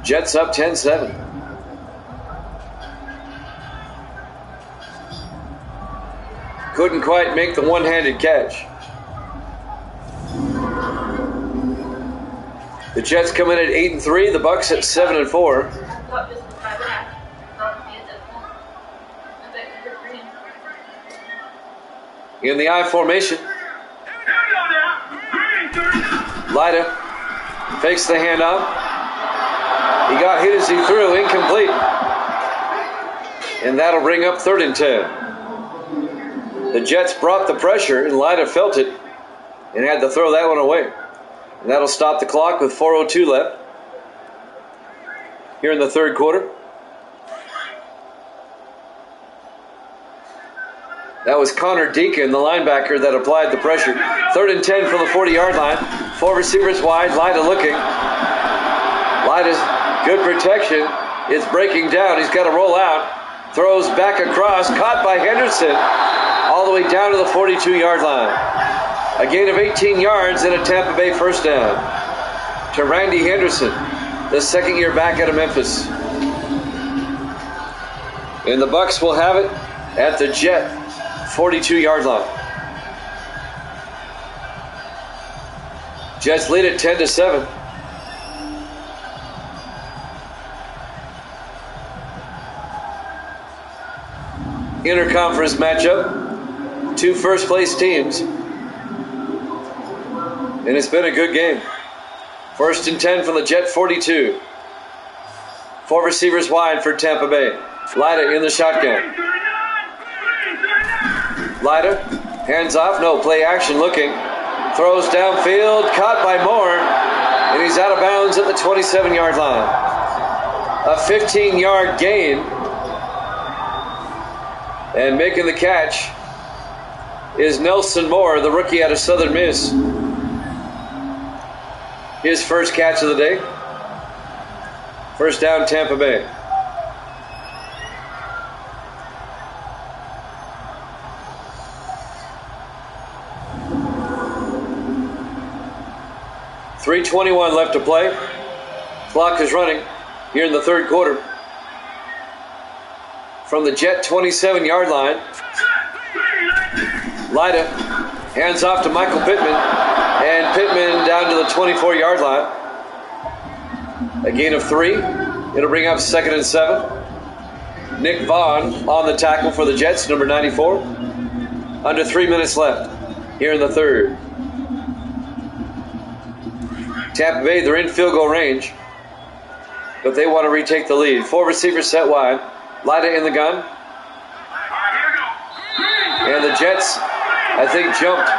Jets up 10-7. Couldn't quite make the one-handed catch. The Jets come in at 8-3. The Bucks at 7-4. In the I formation. Lida fakes the handoff. He got hit as he threw, incomplete. And that'll bring up 3rd and 10. The Jets brought the pressure, and Lida felt it and had to throw that one away. And that'll stop the clock with 4:02 left here in the third quarter. That was Connor Deacon, the linebacker, that applied the pressure. 3rd and 10 from the 40-yard line. 4 receivers wide. Lida looking. Lida's good protection. It's breaking down. He's got to roll out. Throws back across. Caught by Henderson. All the way down to the 42-yard line. A gain of 18 yards and a Tampa Bay first down. To Randy Henderson, the second-year back out of Memphis. And the Bucks will have it at the Jet 42-yard line. Jets lead at 10-7. Interconference matchup. 2 first-place teams. And it's been a good game. 1st and 10 from the Jet 42. 4 receivers wide for Tampa Bay. Lida in the shotgun. Lida, hands off, no, play action looking. Throws downfield, caught by Moore, and he's out of bounds at the 27-yard line. A 15-yard gain. And making the catch is Nelson Moore, the rookie out of Southern Miss. His first catch of the day. First down, Tampa Bay. .321 left to play. Clock is running here in the third quarter. From the Jet 27-yard line. Lida hands off to Michael Pittman. And Pittman down to the 24-yard line. A gain of 3. It'll bring up 2nd and 7. Nick Vaughn on the tackle for the Jets, number 94. Under 3 minutes left here in the third. Tampa Bay, they're in field goal range, but they want to retake the lead. 4 receivers set wide. Lida in the gun. And the Jets, I think, jumped.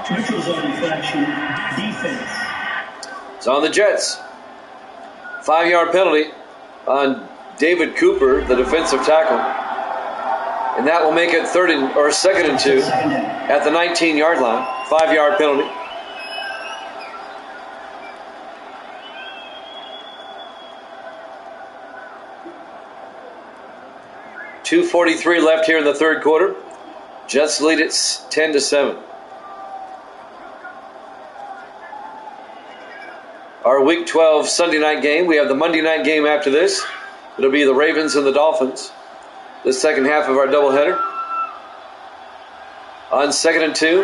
Neutral zone infraction, defense. It's on the Jets. 5-yard penalty on David Cooper, the defensive tackle. And that will make it 2nd and 2 at the 19-yard line. 5-yard penalty. .243 left here in the third quarter. Jets lead it 10-7. Our Week 12 Sunday night game. We have the Monday night game after this. It'll be the Ravens and the Dolphins. The second half of our doubleheader. On 2nd and 2.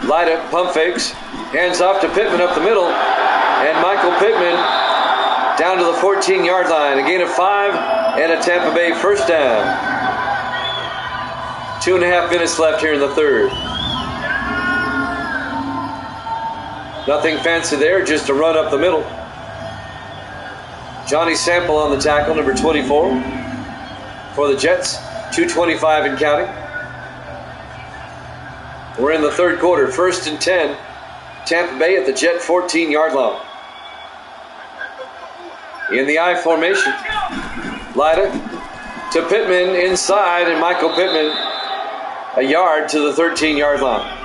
Lida pump fakes. Hands off to Pittman up the middle. And Michael Pittman down to the 14-yard line. A gain of 5 and a Tampa Bay first down. 2.5 minutes left here in the third. Nothing fancy there, just a run up the middle. Johnny Sample on the tackle, number 24 for the Jets. 2:25 and counting. We're in the third quarter. 1st and 10. Tampa Bay at the Jet 14-yard line. In the I formation. Lida to Pittman inside, and Michael Pittman a yard to the 13-yard line.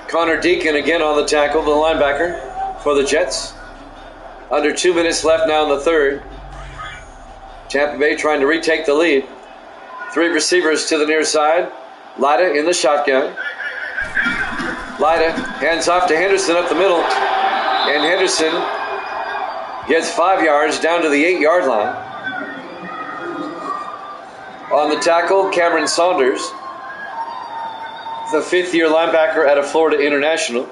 Connor Deacon again on the tackle, the linebacker for the Jets. Under 2 minutes left now in the third. Tampa Bay trying to retake the lead. 3 receivers to the near side. Lida in the shotgun. Lida hands off to Henderson up the middle. And Henderson gets 5 yards down to the 8-yard line. On the tackle, Cameron Saunders, the 5th-year linebacker out of Florida International.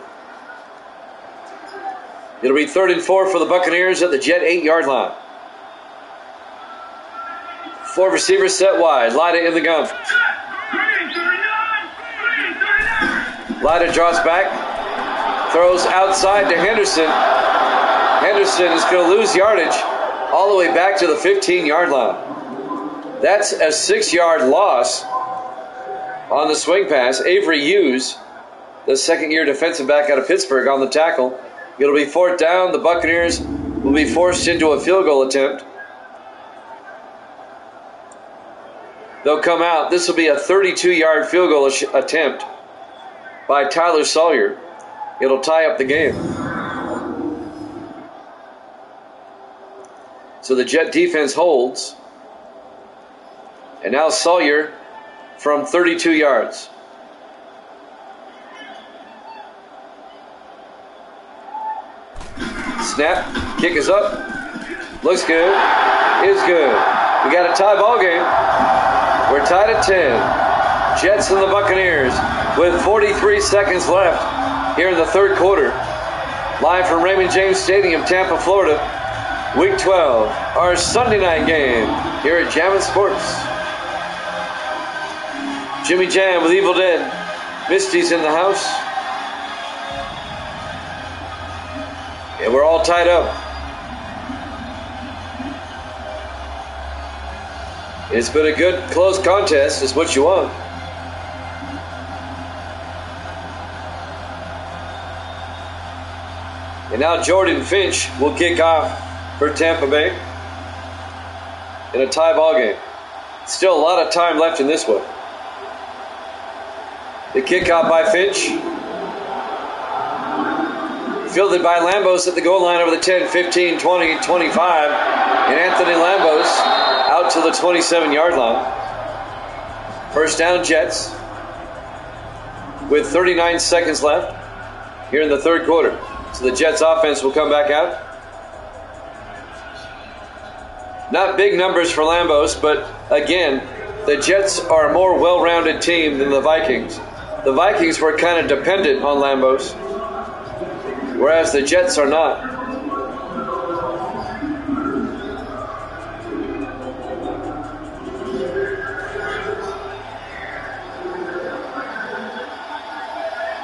It'll be 3rd and 4 for the Buccaneers at the Jet 8-yard line. 4 receivers set wide. Lida in the gun. Lida draws back. Throws outside to Henderson. Henderson is going to lose yardage all the way back to the 15-yard line. That's a 6-yard loss on the swing pass. Avery Hughes, the 2nd-year defensive back out of Pittsburgh, on the tackle. It'll be 4th down. The Buccaneers will be forced into a field goal attempt. They'll come out. This will be a 32-yard field goal attempt by Tyler Sawyer. It'll tie up the game. So the Jet defense holds. And now Sawyer from 32 yards. Snap. Kick is up. Looks good. Is good. We got a tie ball game. We're tied at 10. Jets and the Buccaneers with 43 seconds left here in the third quarter. Live from Raymond James Stadium, Tampa, Florida. Week 12, our Sunday night game here at Jammin' Sports. Jimmy Jam with Evil Dead. Misty's in the house. And we're all tied up. It's been a good, close contest. Is what you want. And now Jordan Finch will kick off for Tampa Bay in a tie ball game. Still a lot of time left in this one. The kickoff by Finch. Fielded by Lambos at the goal line over the 10, 15, 20, 25. And Anthony Lambos out to the 27-yard line. First down, Jets. With 39 seconds left here in the third quarter. So the Jets offense will come back out. Not big numbers for Lambos, but again, the Jets are a more well-rounded team than the Vikings. The Vikings were kind of dependent on Lambos, whereas the Jets are not.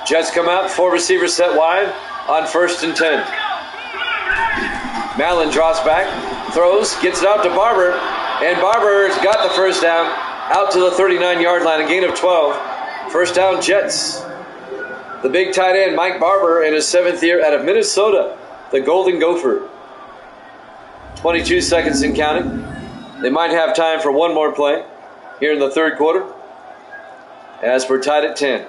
Jets come out, 4 receivers set wide on 1st and 10. Mallon draws back, throws, gets it out to Barber, and Barber's got the first down out to the 39-yard line, a gain of 12. First down, Jets. The big tight end, Mike Barber, in his 7th year out of Minnesota, the Golden Gopher. 22 seconds and counting. They might have time for one more play here in the 3rd quarter, as we're tied at 10.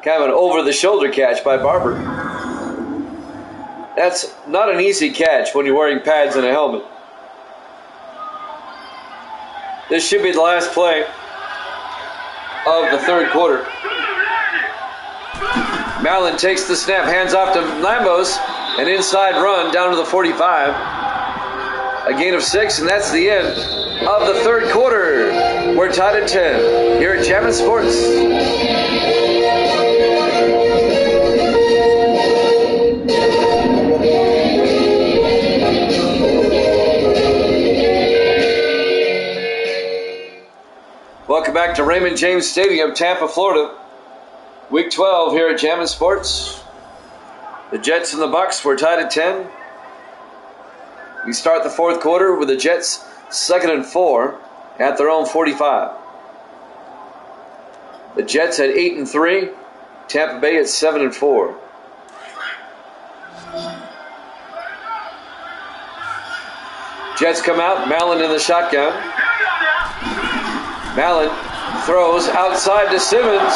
Kind of an over-the-shoulder catch by Barber. That's not an easy catch when you're wearing pads and a helmet. This should be the last play of the 3rd quarter. Mallon takes the snap, hands off to Lambos, an inside run down to the 45. A gain of 6, and that's the end of the 3rd quarter. We're tied at 10 here at Jammin' Sports. Welcome back to Raymond James Stadium, Tampa, Florida. Week 12 here at Jammin' Sports. The Jets and the Bucks were tied at 10. We start the 4th quarter with the Jets 2nd and 4 at their own 45. The Jets at 8 and 3. Tampa Bay at 7 and 4. Jets come out. Mallon in the shotgun. Mallon throws outside to Simmons.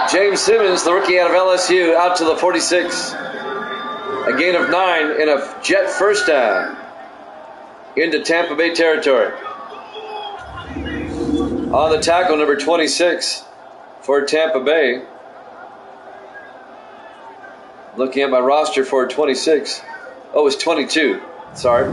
James Simmons, the rookie out of LSU, out to the 46. A gain of 9 and a Jet first down into Tampa Bay territory. On the tackle, number 26 for Tampa Bay. Looking at my roster for 26. Oh, it's 22. Sorry.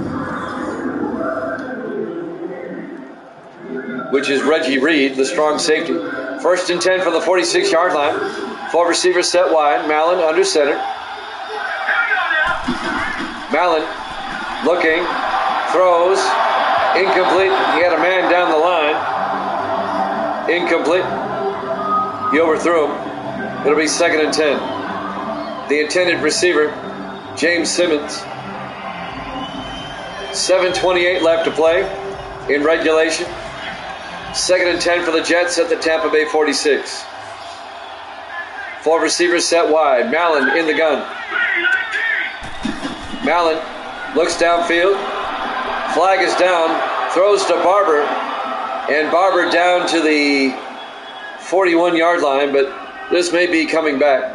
Which is Reggie Reed, the strong safety. 1st and 10 from the 46-yard line. 4 receivers set wide. Mallon under center. Mallon looking, throws, incomplete. He had a man down the line. Incomplete. He overthrew him. It'll be 2nd and 10. The intended receiver, James Simmons. 7:28 left to play in regulation. 2nd and 10 for the Jets at the Tampa Bay 46. 4 receivers set wide. Mallon in the gun. Mallon looks downfield. Flag is down. Throws to Barber. And Barber down to the 41-yard line, but this may be coming back.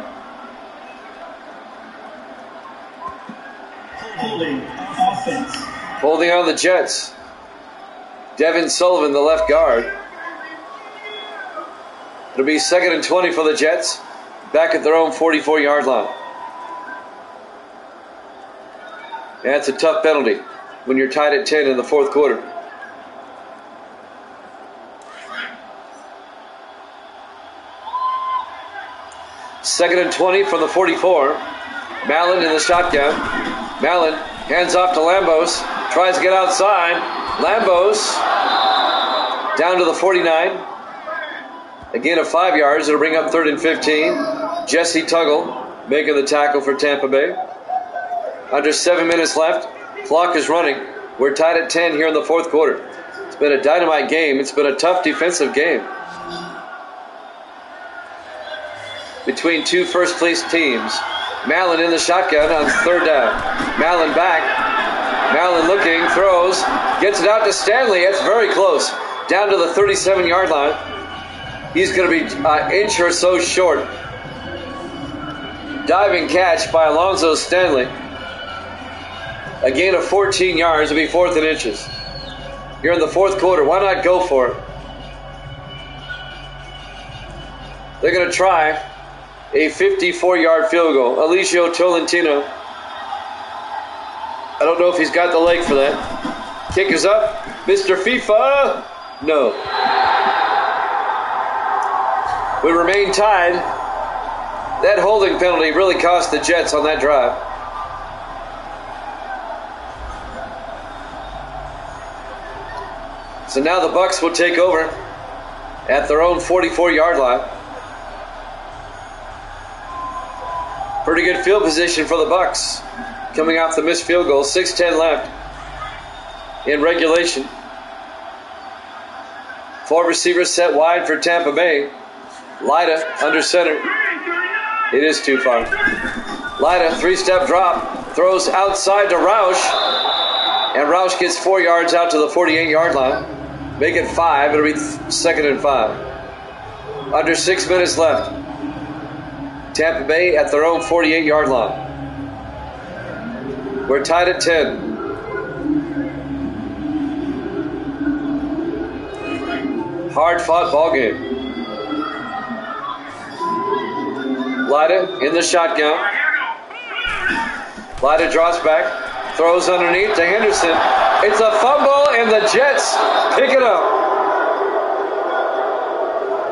Holding offense. Holding on the Jets. Devin Sullivan, the left guard. It'll be 2nd and 20 for the Jets, back at their own 44-yard line. That's a tough penalty when you're tied at 10 in the 4th quarter. Second and 20 from the 44. Mallon in the shotgun. Mallon hands off to Lambos. Tries to get outside. Lambos down to the 49. A gain of 5 yards. It'll bring up 3rd and 15. Jesse Tuggle making the tackle for Tampa Bay. Under 7 minutes left. Clock is running. We're tied at 10 here in the 4th quarter. It's been a dynamite game. It's been a tough defensive game between two first-place teams. Mallon in the shotgun on 3rd down. Mallon back. Mallon looking, throws, gets it out to Stanley. It's very close. Down to the 37-yard line. He's going to be an inch or so short. Diving catch by Alonzo Stanley. A gain of 14 yards. It'll be 4th and inches. You're in the 4th quarter. Why not go for it? They're going to try a 54-yard field goal. Alicio Tolentino I don't know if he's got the leg for that. Kick is up. Mr. FIFA. No. We remain tied. That holding penalty really cost the Jets on that drive. So now the Bucs will take over at their own 44-yard line. Pretty good field position for the Bucs coming off the missed field goal. 6:10 left in regulation. 4 receivers set wide for Tampa Bay. Lida under center. It is too far. Lida, 3-step drop, throws outside to Roush, and Roush gets 4 yards out to the 48-yard line. Make it 5. It'll be 2nd and 5. Under 6 minutes left. Tampa Bay at their own 48-yard line. We're tied at 10. Hard-fought ball game. Lida in the shotgun. Lida drops back, throws underneath to Henderson. It's a fumble, and the Jets pick it up.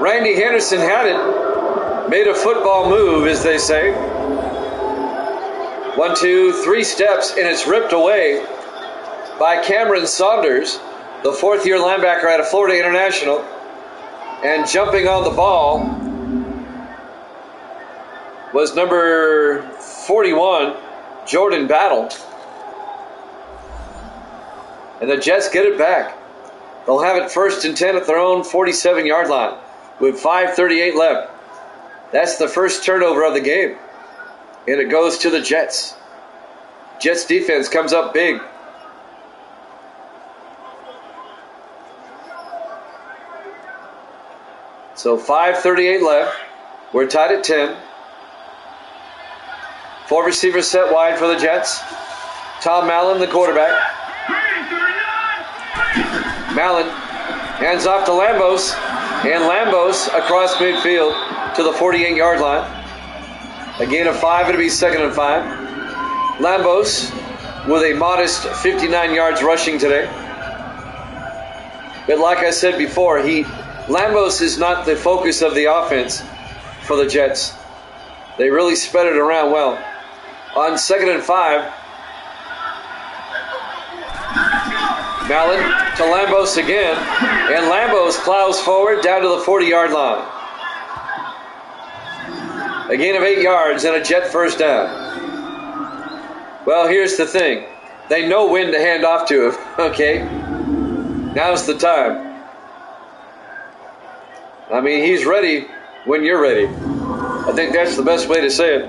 Randy Henderson had it. Made a football move, as they say. 1, 2, 3 steps, and it's ripped away by Cameron Saunders, the 4th-year linebacker out of Florida International. And jumping on the ball was number 41, Jordan Battle. And the Jets get it back. They'll have it 1st and 10 at their own 47-yard line with 5:38 left. That's the first turnover of the game. And it goes to the Jets. Jets defense comes up big. So 5:38 left. We're tied at 10. 4 receivers set wide for the Jets. Tom Mallon, the quarterback. Mallon hands off to Lambos. And Lambos across midfield to the 48-yard line. A gain of 5. It'll be 2nd and 5. Lambos with a modest 59 yards rushing today. But like I said before, Lambos is not the focus of the offense for the Jets. They really spread it around well. On 2nd and 5, Mallon to Lambos again, and Lambos plows forward down to the 40-yard line. A gain of 8 yards and a Jet first down. Well, here's the thing. They know when to hand off to him, okay? Now's the time. I mean, he's ready when you're ready. I think that's the best way to say it.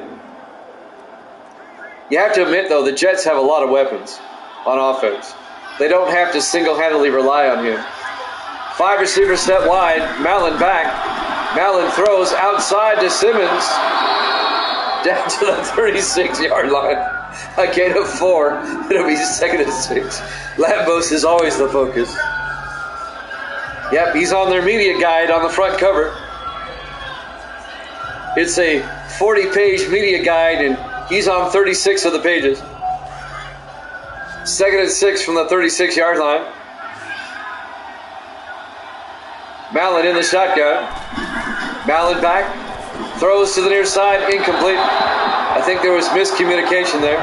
You have to admit, though, the Jets have a lot of weapons on offense. They don't have to single-handedly rely on him. 5 receivers set wide. Mallon back. Mallon throws outside to Simmons. Down to the 36-yard line. A gain of 4. It'll be 2nd and 6. Lambos is always the focus. Yep, he's on their media guide on the front cover. It's a 40-page media guide, and he's on 36 of the pages. 2nd and 6 from the 36-yard line. Mallon in the shotgun. Mallon back. Throws to the near side. Incomplete. I think there was miscommunication there.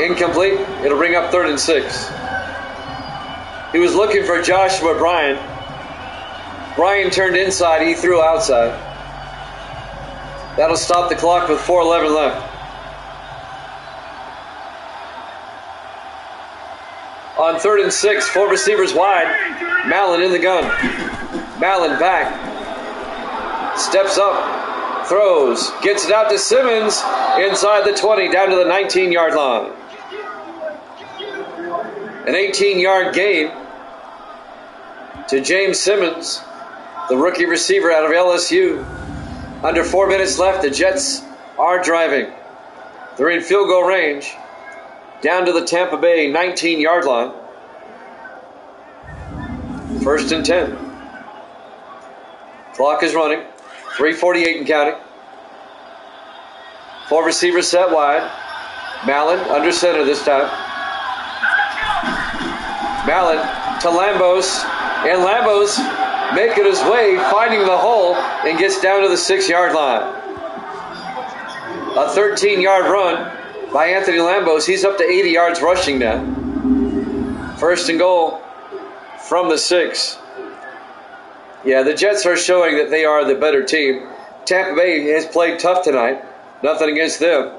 Incomplete. It'll bring up 3rd and 6. He was looking for Joshua Bryan. Bryan turned inside. He threw outside. That'll stop the clock with 4:11 left. On 3rd and 6, 4 receivers wide. Mallon in the gun. Mallon back. Steps up. Throws. Gets it out to Simmons. Inside the 20, down to the 19-yard line. An 18-yard gain to James Simmons, the rookie receiver out of LSU. Under 4 minutes left, the Jets are driving. They're in field goal range. Down to the Tampa Bay 19-yard line. 1st and 10. Clock is running. 3:48 and counting. 4 receivers set wide. Mallon under center this time. Mallon to Lambos, and Lambos making his way, finding the hole, and gets down to the 6-yard line. A 13-yard run by Anthony Lambos. He's up to 80 yards rushing now. First and goal from the 6. Yeah, the Jets are showing that they are the better team. Tampa Bay has played tough tonight. Nothing against them.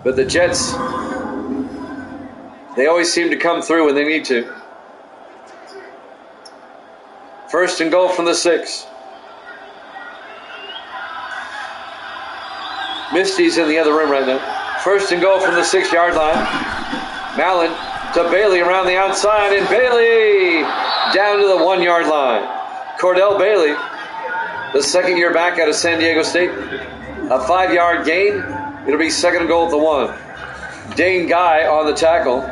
But the Jets, they always seem to come through when they need to. First and goal from the 6. Misty's in the other room right now. First and goal from the 6-yard line. Mallon to Bailey around the outside, and Bailey down to the 1-yard line. Cordell Bailey, the second-year back out of San Diego State. A 5-yard gain. It'll be second and goal at the 1. Dane Guy on the tackle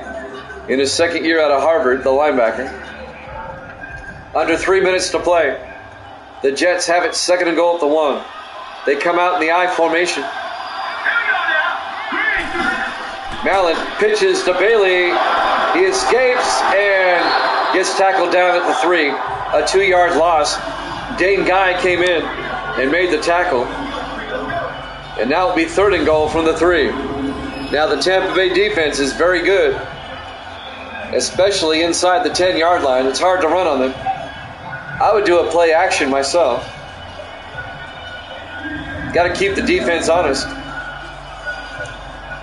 in his second year out of Harvard, the linebacker. Under 3 minutes to play. The Jets have it second and goal at the 1. They come out in the I formation. Mallon pitches to Bailey. He escapes and gets tackled down at the 3. A 2-yard loss. Dane Guy came in and made the tackle. And now it'll be third and goal from the 3. Now the Tampa Bay defense is very good, especially inside the 10-yard line. It's hard to run on them. I would do a play action myself. Got to keep the defense honest.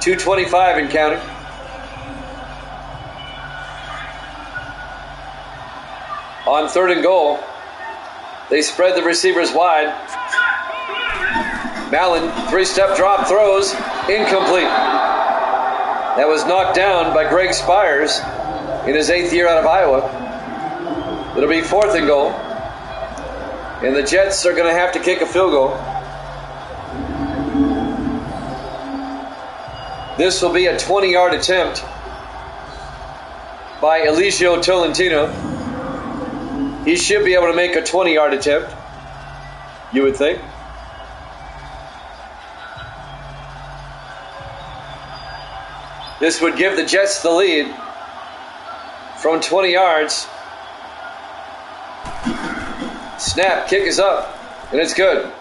2:25 and counting. On third and goal, they spread the receivers wide. Mallon, 3-step drop, throws, incomplete. That was knocked down by Greg Spires in his 8th year out of Iowa. It'll be fourth and goal. And the Jets are going to have to kick a field goal. This will be a 20-yard attempt by Eligio Tolentino. He should be able to make a 20-yard attempt, you would think. This would give the Jets the lead from 20 yards. Snap, kick is up, and it's good.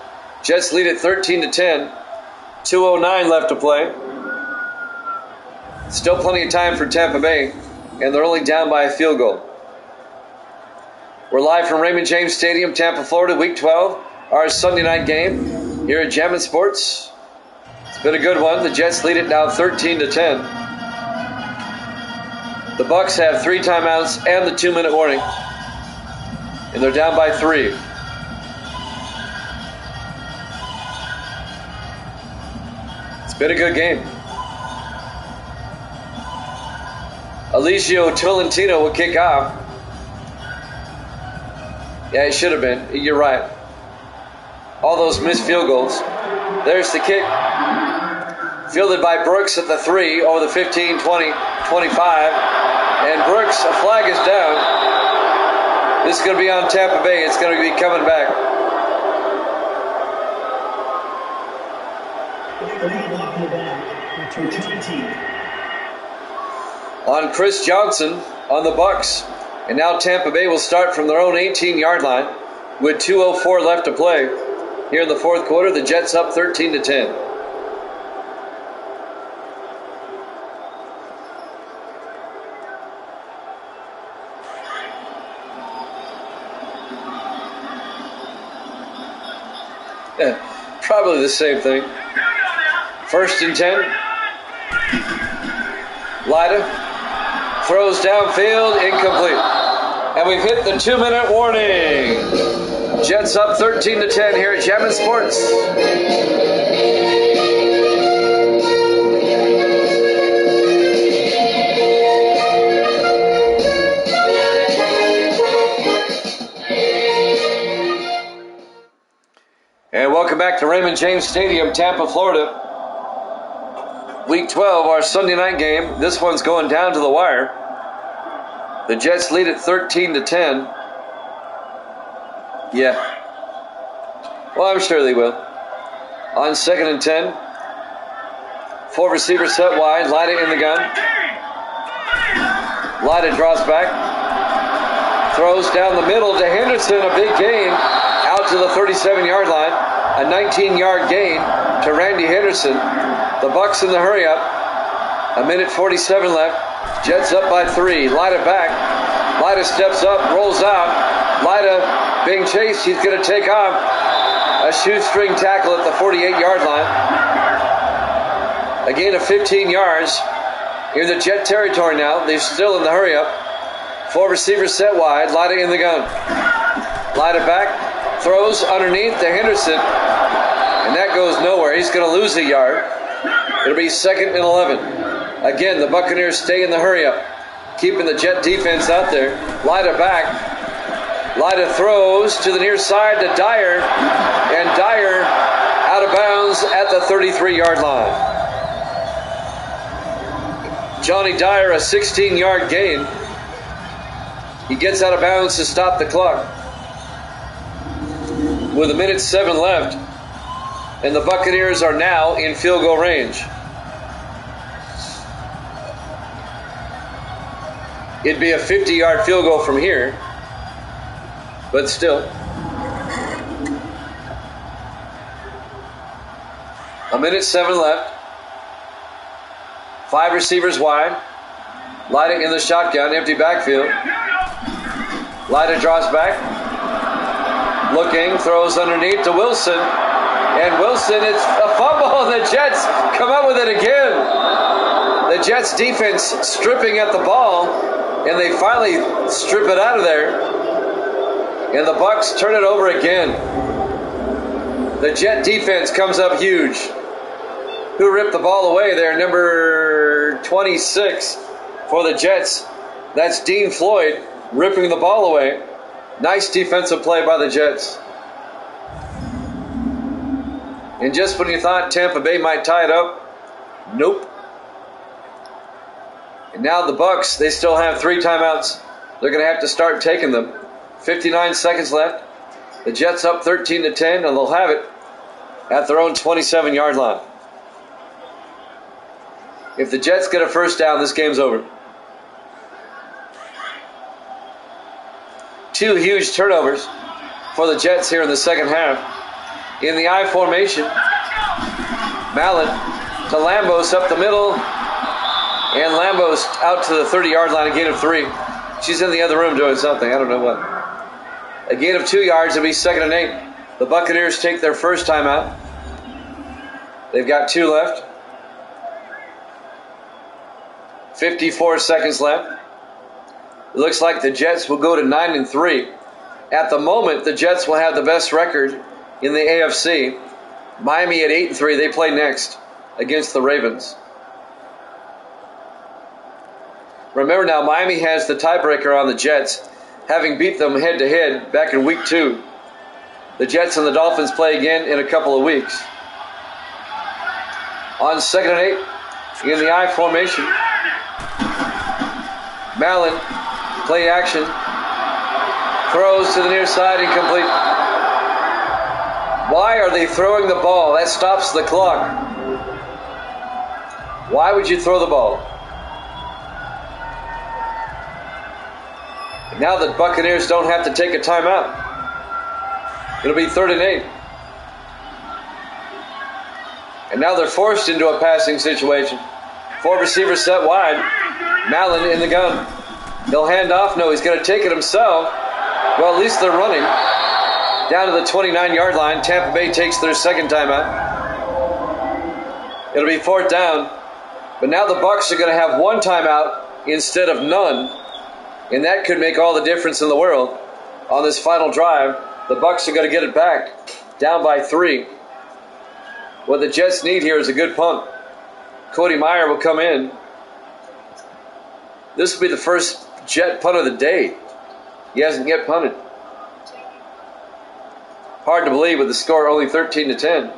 Jets lead at 13-10. 2:09 left to play. Still plenty of time for Tampa Bay, and they're only down by a field goal. We're live from Raymond James Stadium, Tampa, Florida, Week 12, our Sunday night game here at Jammin' Sports. It's been a good one. The Jets lead it now 13-10. The Bucs have 3 timeouts and the 2-minute warning, and they're down by 3. It's been a good game. Eligio Tolentino will kick off. Yeah, it should have been. You're right. All those missed field goals. There's the kick. Fielded by Brooks at the 3, over the 15, 20, 25. And Brooks, a flag is down. This is going to be on Tampa Bay. It's going to be coming back. On Chris Johnson on the Bucs. And now Tampa Bay will start from their own 18-yard line with 2:04 left to play. Here in the fourth quarter, the Jets up 13-10. Probably the same thing. First and 10. Lyda throws downfield, incomplete. And we've hit the 2-minute warning. Jets up 13-10 here at Jammin' Sports. And welcome back to Raymond James Stadium, Tampa, Florida. Week 12, our Sunday night game. This one's going down to the wire. The Jets lead at 13-10. Yeah. Well, I'm sure they will. On second and 10. Four receivers set wide. Lyda in the gun. Lyda draws back. Throws down the middle to Henderson. A big gain out to the 37-yard line. A 19-yard gain to Randy Henderson. The Bucks in the hurry up. A minute 47 left. Jets up by 3. Lyda back. Lyda steps up, rolls out. Lyda being chased. He's going to take off. A shoestring tackle at the 48-yard line. A gain of 15 yards. In the Jet territory now. They're still in the hurry up. Four receivers set wide. Lyda in the gun. Lyda back. Throws underneath to Henderson. And that goes nowhere. He's going to lose a yard. It'll be 2nd and 11. Again, the Buccaneers stay in the hurry up. Keeping the Jet defense out there. Lyda back. Lyda throws to the near side to Dyer. And Dyer out of bounds at the 33-yard line. Johnny Dyer, a 16-yard gain. He gets out of bounds to stop the clock. With a minute 7 left. And the Buccaneers are now in field goal range. It'd be a 50-yard field goal from here. But still. A minute 7 left. 5 receivers wide. Lyda in the shotgun, empty backfield. Lyda draws back. Looking, throws underneath to Wilson. And Wilson, it's a fumble, and the Jets come up with it again. The Jets defense stripping at the ball, and they finally strip it out of there. And the Bucks turn it over again. The Jet defense comes up huge. Who ripped the ball away there? Number 26 for the Jets. That's Dean Floyd ripping the ball away. Nice defensive play by the Jets. And just when you thought Tampa Bay might tie it up, nope. And now the Bucks, they still have 3 timeouts. They're going to have to start taking them. 59 seconds left. The Jets up 13-10, and they'll have it at their own 27-yard line. If the Jets get a first down, this game's over. 2 huge turnovers for the Jets here in the second half. In the I formation, Mallon to Lambos up the middle, and Lambos out to the 30-yard line, a gain of 3. She's in the other room doing something, I don't know what. A gain of 2 yards, it'll be 2nd and 8. The Buccaneers take their first timeout. They've got 2 left. 54 seconds left. It looks like the Jets will go to 9-3. At the moment, the Jets will have the best record in the AFC. Miami at 8-3. They play next against the Ravens. Remember now, Miami has the tiebreaker on the Jets, having beat them head-to-head back in week 2. The Jets and the Dolphins play again in a couple of weeks. On 2nd and 8, in the I formation, Mallon, play action, throws to the near side, incomplete. Why are they throwing the ball? That stops the clock. Why would you throw the ball? Now the Buccaneers don't have to take a timeout. It'll be 3rd and 8. And now they're forced into a passing situation. 4 receivers set wide. Mallon in the gun. He'll hand off. No, he's going to take it himself. Well, at least they're running. Down to the 29-yard line. Tampa Bay takes their second timeout. It'll be 4th down. But now the Bucs are going to have 1 timeout instead of none. And that could make all the difference in the world. On this final drive, the Bucs are going to get it back. Down by 3. What the Jets need here is a good punt. Cody Meyer will come in. This will be the first Jet punt of the day. He hasn't yet punted. Hard to believe with the score only 13-10.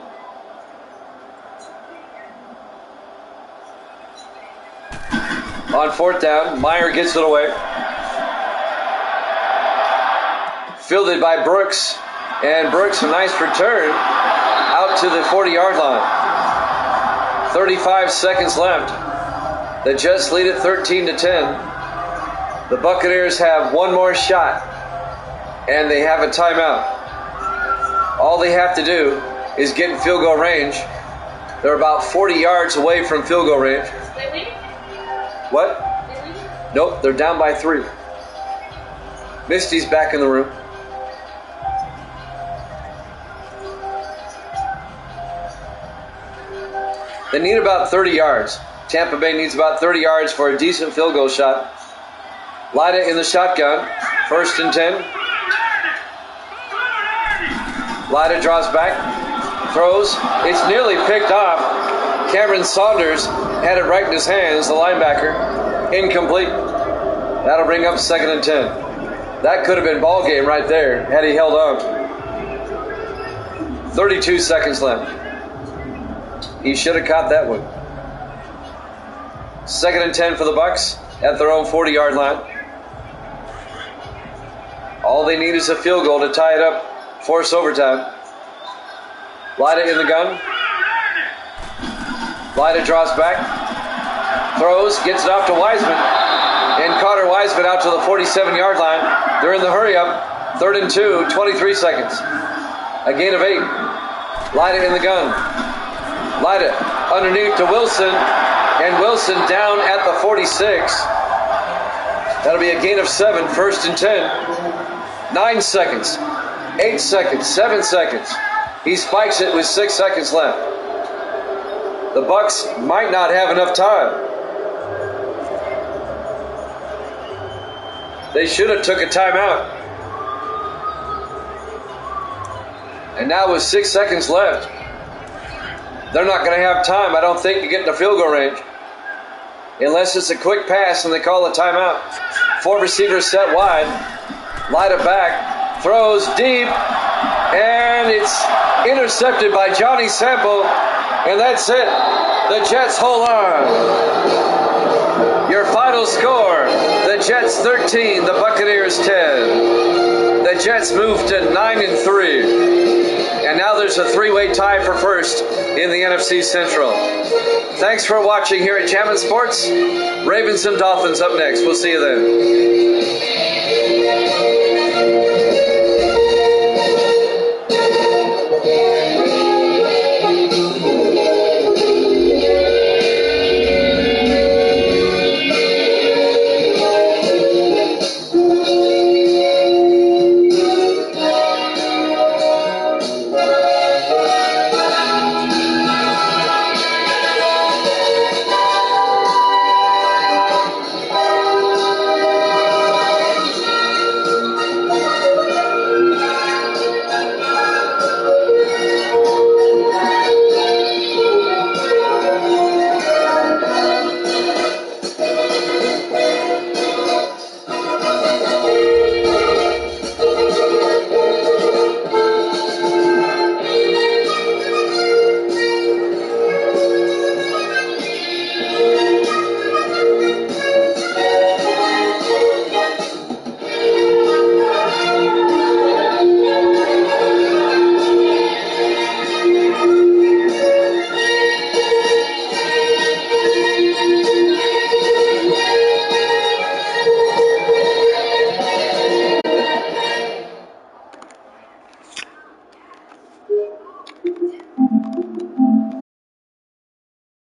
On 4th down, Meyer gets it away. Fielded by Brooks. And Brooks, a nice return out to the 40-yard line. 35 seconds left. The Jets lead it 13-10. The Buccaneers have one more shot, and they have a timeout. All they have to do is get in field goal range. They're about 40 yards away from field goal range. They lead? What? They lead? Nope, they're down by 3. Misty's back in the room. They need about 30 yards. Tampa Bay needs about 30 yards for a decent field goal shot. Lyda in the shotgun. 1st and 10. Lyda draws back. Throws. It's nearly picked off. Cameron Saunders had it right in his hands, the linebacker. Incomplete. That'll bring up 2nd and 10. That could have been ball game right there had he held on. 32 seconds left. He should have caught that one. 2nd and 10 for the Bucs at their own 40-yard line. All they need is a field goal to tie it up, force overtime. Lyda in the gun. Lyda draws back. Throws, gets it off to Wiseman. And Carter Wiseman out to the 47-yard line. They're in the hurry-up. 3rd and 2, 23 seconds. A gain of 8. Lyda in the gun. Lyda underneath to Wilson, and Wilson down at the 46. That'll be a gain of 7, 1st and 10. 9 seconds, 8 seconds, 7 seconds. He spikes it with 6 seconds left. The Bucs might not have enough time. They should have took a timeout. And now with 6 seconds left, they're not going to have time, I don't think, to get in the field goal range. Unless it's a quick pass and they call a timeout. 4 receivers set wide. Lyda back. Throws deep. And it's intercepted by Johnny Sample. And that's it. The Jets hold on. Your final score. The Jets 13, the Buccaneers 10. The Jets move to 9-3. And now there's a 3-way tie for first in the NFC Central. Thanks for watching here at Jammin' Sports. Ravens and Dolphins up next. We'll see you then.